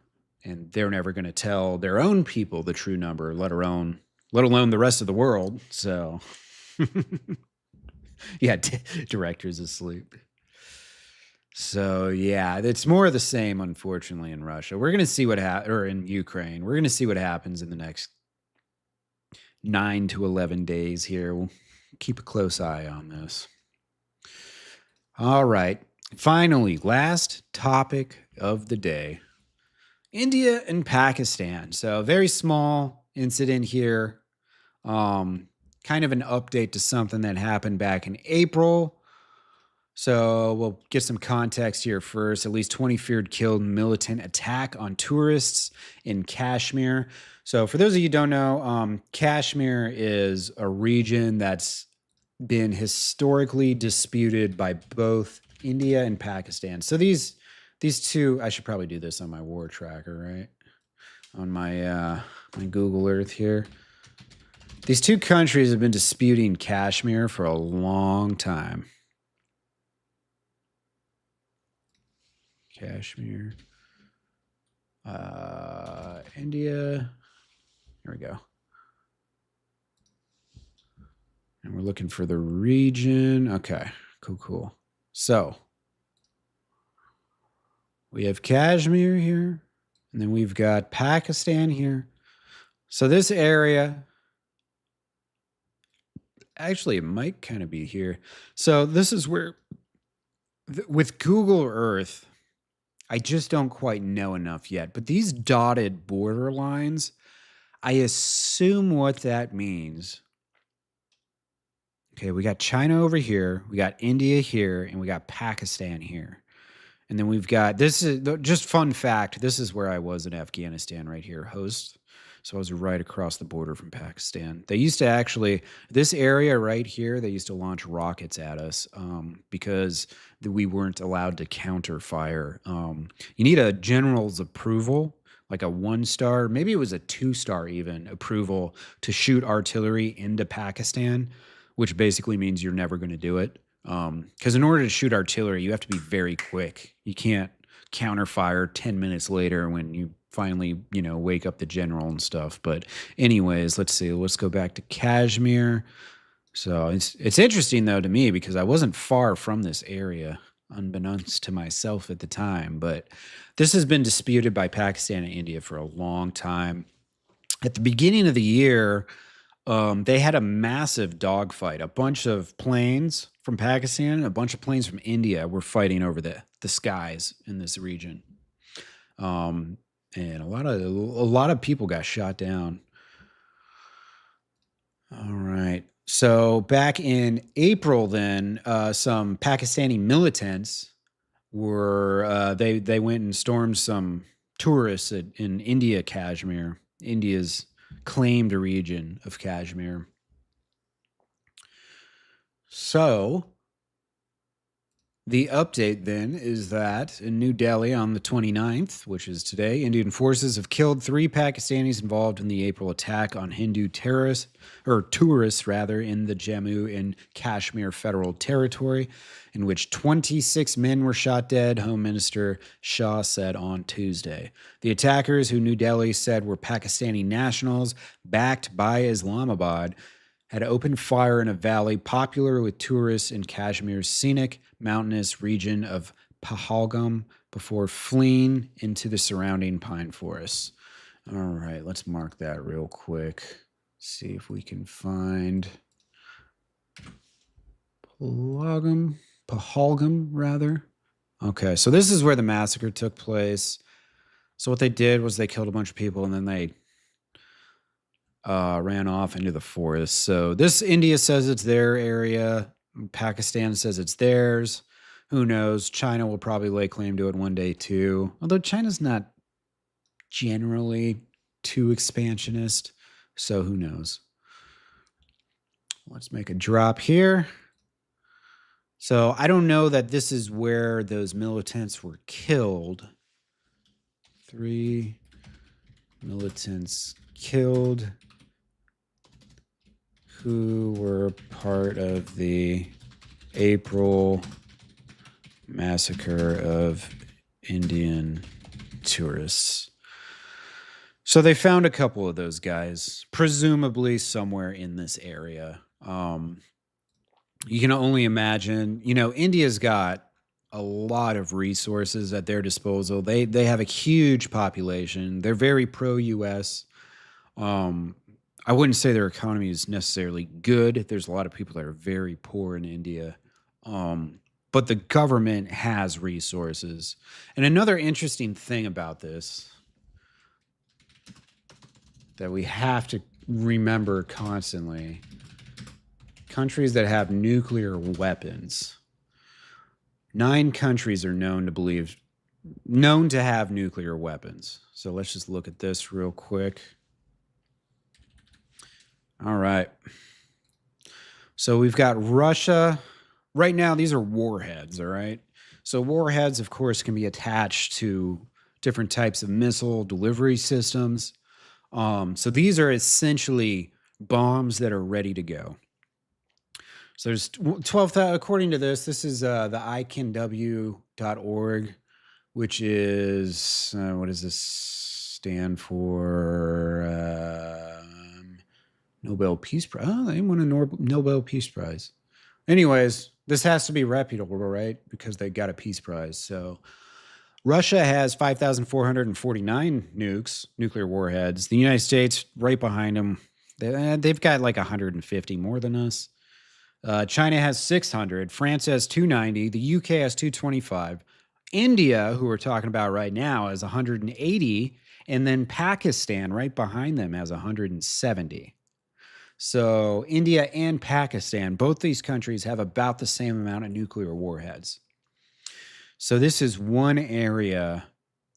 and they're never going to tell their own people the true number, let alone the rest of the world. So, yeah, director's asleep. So, yeah, it's more of the same, unfortunately, in Russia. We're going to see or in Ukraine. We're going to see what happens in the next 9 to 11 days here. We'll keep a close eye on this. All right. Finally, last topic of the day, India and Pakistan. So very small incident here. Kind of an update to something that happened back in April. So we'll get some context here first. At least 20 feared killed in militant attack on tourists in Kashmir. So for those of you who don't know, Kashmir is a region that's been historically disputed by both India and Pakistan. So these two, I should probably do this on my war tracker, right? On my my Google Earth here. These two countries have been disputing Kashmir for a long time. Kashmir. India. Here we go. And we're looking for the region. Okay, cool. So we have Kashmir here, and then we've got Pakistan here. So this area, actually, it might kind of be here. So this is where, with Google Earth, I just don't quite know enough yet. But these dotted border lines, I assume what that means. Okay, we got China over here, we got India here, and we got Pakistan here. And then we've got, this is just fun fact, this is where I was in Afghanistan right here, host. So I was right across the border from Pakistan. They used to actually, this area right here, they used to launch rockets at us because we weren't allowed to counter fire. You need a general's approval, like a 1-star, maybe it was a 2-star even, approval to shoot artillery into Pakistan, which basically means you're never going to do it. Because in order to shoot artillery, you have to be very quick. You can't counter fire 10 minutes later when you finally, wake up the general and stuff. But anyways, let's see. Let's go back to Kashmir. So it's interesting, though, to me, because I wasn't far from this area, unbeknownst to myself at the time. But this has been disputed by Pakistan and India for a long time. At the beginning of the year, they had a massive dogfight. A bunch of planes from Pakistan, a bunch of planes from India were fighting over the skies in this region. And a lot of people got shot down. All right. So back in April, then some Pakistani militants were they went and stormed some tourists in India, Kashmir, India's claimed region of Kashmir. So the update then is that in New Delhi on the 29th, which is today, Indian forces have killed 3 Pakistanis involved in the April attack on Hindu tourists in the Jammu and Kashmir Federal Territory, in which 26 men were shot dead, Home Minister Shah said on Tuesday. The attackers, who New Delhi said were Pakistani nationals backed by Islamabad, had opened fire in a valley popular with tourists in Kashmir's scenic mountainous region of Pahalgam before fleeing into the surrounding pine forests. All right, let's mark that real quick. See if we can find Pahalgam, rather. Okay, so this is where the massacre took place. So what they did was they killed a bunch of people and then they ran off into the forest. So this India says it's their area. Pakistan says it's theirs. Who knows? China will probably lay claim to it one day too. Although China's not generally too expansionist. So who knows? Let's make a drop here. So I don't know that this is where those militants were killed. 3 militants killed who were part of the April massacre of Indian tourists. So they found a couple of those guys, presumably somewhere in this area. You can only imagine, India's got a lot of resources at their disposal. They have a huge population. They're very pro-US. I wouldn't say their economy is necessarily good. There's a lot of people that are very poor in India. But the government has resources. And another interesting thing about this that we have to remember constantly, countries that have nuclear weapons. 9 countries are known to have nuclear weapons. So let's just look at this real quick. All right. So we've got Russia. Right now, these are warheads, all right? So warheads, of course, can be attached to different types of missile delivery systems. So these are essentially bombs that are ready to go. So there's 12,000, according to this is the icanw.org, which is, what does this stand for? Nobel Peace Prize. Oh, they won a Nobel Peace Prize. Anyways, this has to be reputable, right? Because they got a Peace Prize. So Russia has 5,449 nuclear warheads. The United States, right behind them, they've got like 150 more than us. China has 600. France has 290. The UK has 225. India, who we're talking about right now, has 180. And then Pakistan, right behind them, has 170. So India and Pakistan, both these countries have about the same amount of nuclear warheads. So this is one area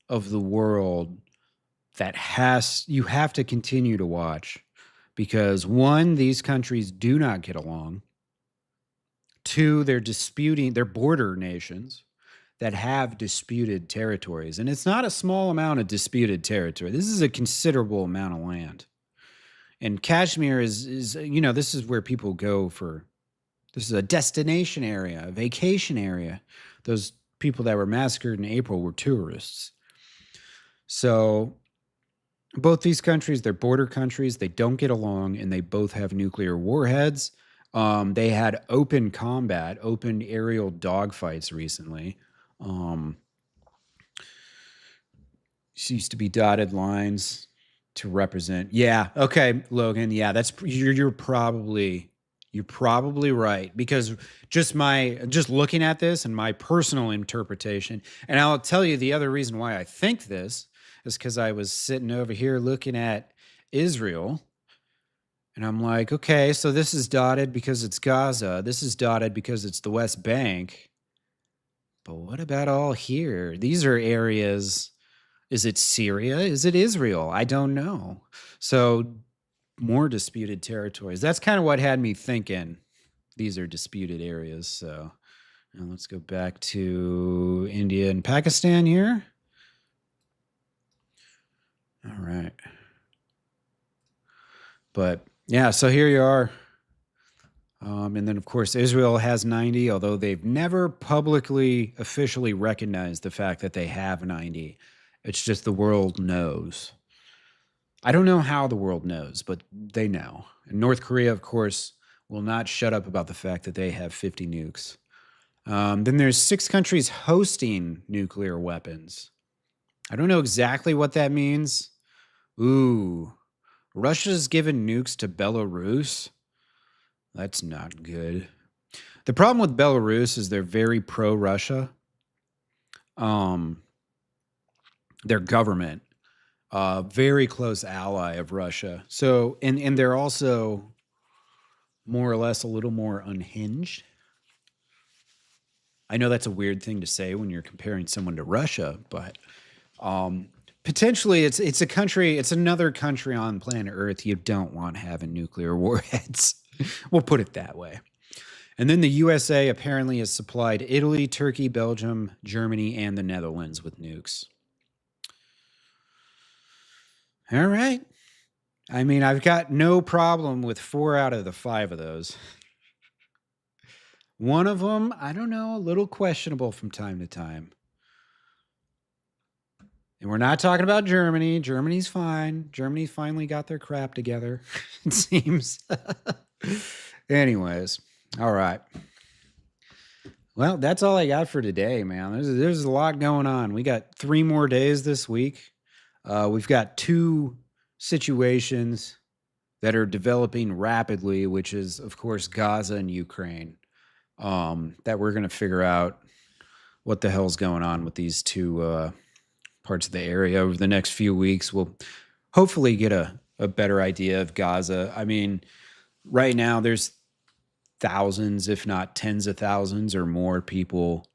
of the world that you have to continue to watch because 1, these countries do not get along. 2, they're border nations that have disputed territories. And it's not a small amount of disputed territory. This is a considerable amount of land. And Kashmir is this is where people go this is a destination area, a vacation area. Those people that were massacred in April were tourists. So both these countries, they're border countries. They don't get along, and they both have nuclear warheads. They had open combat, open aerial dogfights recently. Used to be dotted lines to represent. Yeah. Okay, Logan. Yeah, you're probably right because just looking at this and my personal interpretation, and I'll tell you the other reason why I think this is because I was sitting over here looking at Israel, And I'm like, okay, so this is dotted because it's Gaza. This is dotted because it's the West Bank. But what about all here? These are areas. Is it Syria? Is it Israel? I don't know. So more disputed territories. That's kind of what had me thinking. These are disputed areas. So now let's go back to India and Pakistan here. All right. But yeah, so here you are. And then, of course, Israel has 90, although they've never publicly, officially recognized the fact that they have 90. It's just the world knows. I don't know how the world knows, but they know. And North Korea, of course, will not shut up about the fact that they have 50 nukes. Then there's 6 countries hosting nuclear weapons. I don't know exactly what that means. Ooh, Russia's given nukes to Belarus. That's not good. The problem with Belarus is they're very pro-Russia. Their government, very close ally of Russia. So, and they're also more or less a little more unhinged. I know that's a weird thing to say when you're comparing someone to Russia, but potentially it's a country, it's another country on planet Earth you don't want having nuclear warheads. We'll put it that way. And then the USA apparently has supplied Italy, Turkey, Belgium, Germany, and the Netherlands with nukes. All right. I mean, I've got no problem with 4 out of the 5 of those. One of them, I don't know, a little questionable from time to time. And we're not talking about Germany. Germany's fine. Germany finally got their crap together, it seems. Anyways, all right. Well, that's all I got for today, man. There's a lot going on. We got 3 more days this week. We've got 2 situations that are developing rapidly, which is, of course, Gaza and Ukraine, that we're going to figure out what the hell's going on with these 2 parts of the area over the next few weeks. We'll hopefully get a better idea of Gaza. I mean, right now there's thousands, if not tens of thousands or more people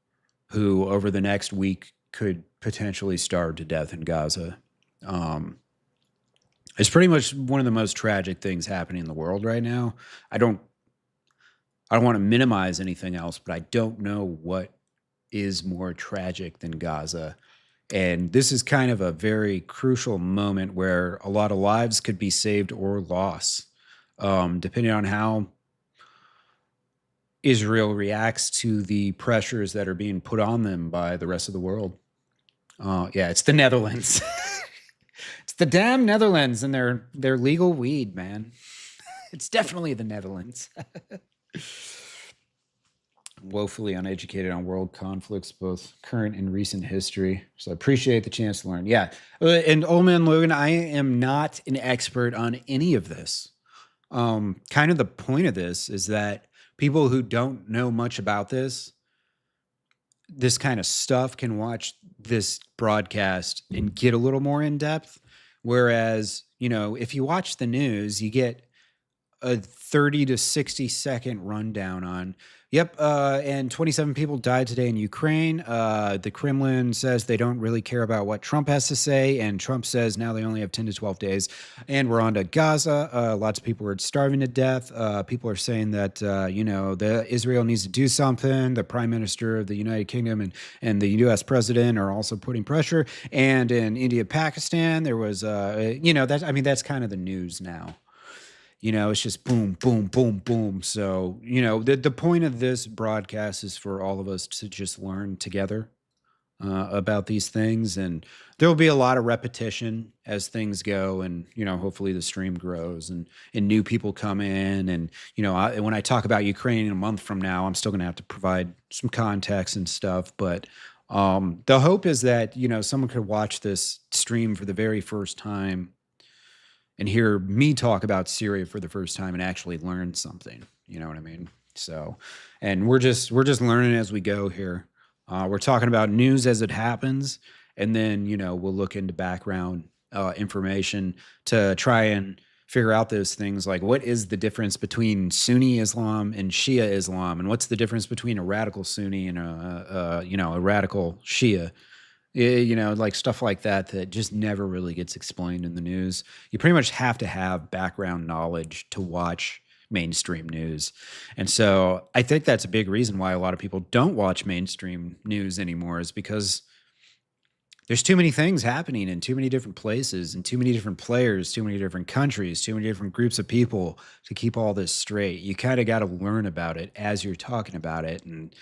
who over the next week could potentially starve to death in Gaza. It's pretty much one of the most tragic things happening in the world right now. I don't want to minimize anything else, but I don't know what is more tragic than Gaza. And this is kind of a very crucial moment where a lot of lives could be saved or lost, depending on how Israel reacts to the pressures that are being put on them by the rest of the world. Yeah, it's the Netherlands. It's the damn Netherlands and their legal weed, man. It's definitely the Netherlands. Woefully uneducated on world conflicts, both current and recent history. So I appreciate the chance to learn. Yeah. And Old Man Logan, I am not an expert on any of this. Kind of the point of this is that people who don't know much about this kind of stuff can watch this broadcast and get a little more in depth. Whereas, if you watch the news, you get a 30 to 60 second rundown on, and 27 people died today in Ukraine. The Kremlin says they don't really care about what Trump has to say, and Trump says now they only have 10 to 12 days. And we're on to Gaza. Lots of people are starving to death. People are saying that, the Israel needs to do something. The Prime Minister of the United Kingdom and the U.S. President are also putting pressure. And in India, Pakistan, there was, that's kind of the news now. It's just boom, boom, boom, boom. So, the point of this broadcast is for all of us to just learn together about these things. And there'll be a lot of repetition as things go. And, hopefully the stream grows and new people come in. And, when I talk about Ukraine in a month from now, I'm still going to have to provide some context and stuff. But the hope is that, someone could watch this stream for the very first time and hear me talk about Syria for the first time and actually learn something. You know what I mean? So, and we're just learning as we go here. We're talking about news as it happens, and then we'll look into background information to try and figure out those things, like what is the difference between Sunni Islam and Shia Islam, and what's the difference between a radical Sunni and a radical Shia. Like stuff like that just never really gets explained in the news. You pretty much have to have background knowledge to watch mainstream news. And so I think that's a big reason why a lot of people don't watch mainstream news anymore, is because there's too many things happening in too many different places and too many different players, too many different countries, too many different groups of people to keep all this straight. You kind of got to learn about it as you're talking about it. And,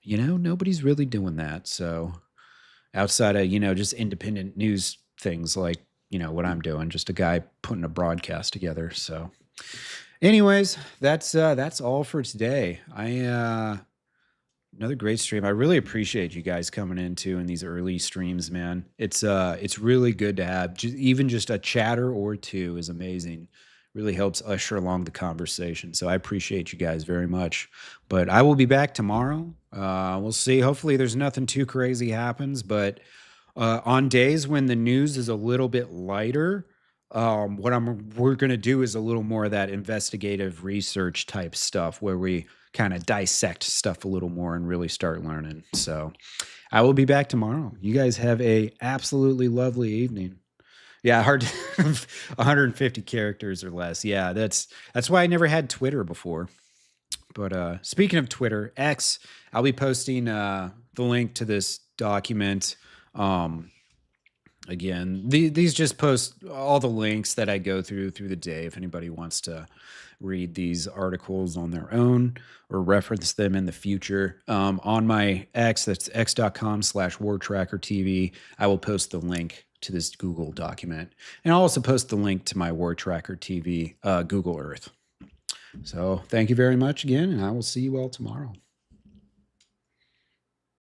nobody's really doing that. So outside of, just independent news things like, what I'm doing, just a guy putting a broadcast together. So anyways, that's all for today. Another great stream. I really appreciate you guys coming in these early streams, man. It's really good to have even just a chatter or two is amazing. Really helps usher along the conversation. So I appreciate you guys very much. But I will be back tomorrow. We'll see. Hopefully there's nothing too crazy happens. But on days when the news is a little bit lighter, we're going to do is a little more of that investigative research type stuff where we kind of dissect stuff a little more and really start learning. So I will be back tomorrow. You guys have a absolutely lovely evening. Yeah, hard to 150 characters or less. Yeah, that's why I never had Twitter before. But speaking of Twitter, X, I'll be posting the link to this document. Again, these just post all the links that I go through the day if anybody wants to read these articles on their own or reference them in the future. On my X, that's x.com/WarTrackerTV, I will post the link to this Google document. And I'll also post the link to my WarTrackerTV Google Earth. So thank you very much again, and I will see you all tomorrow.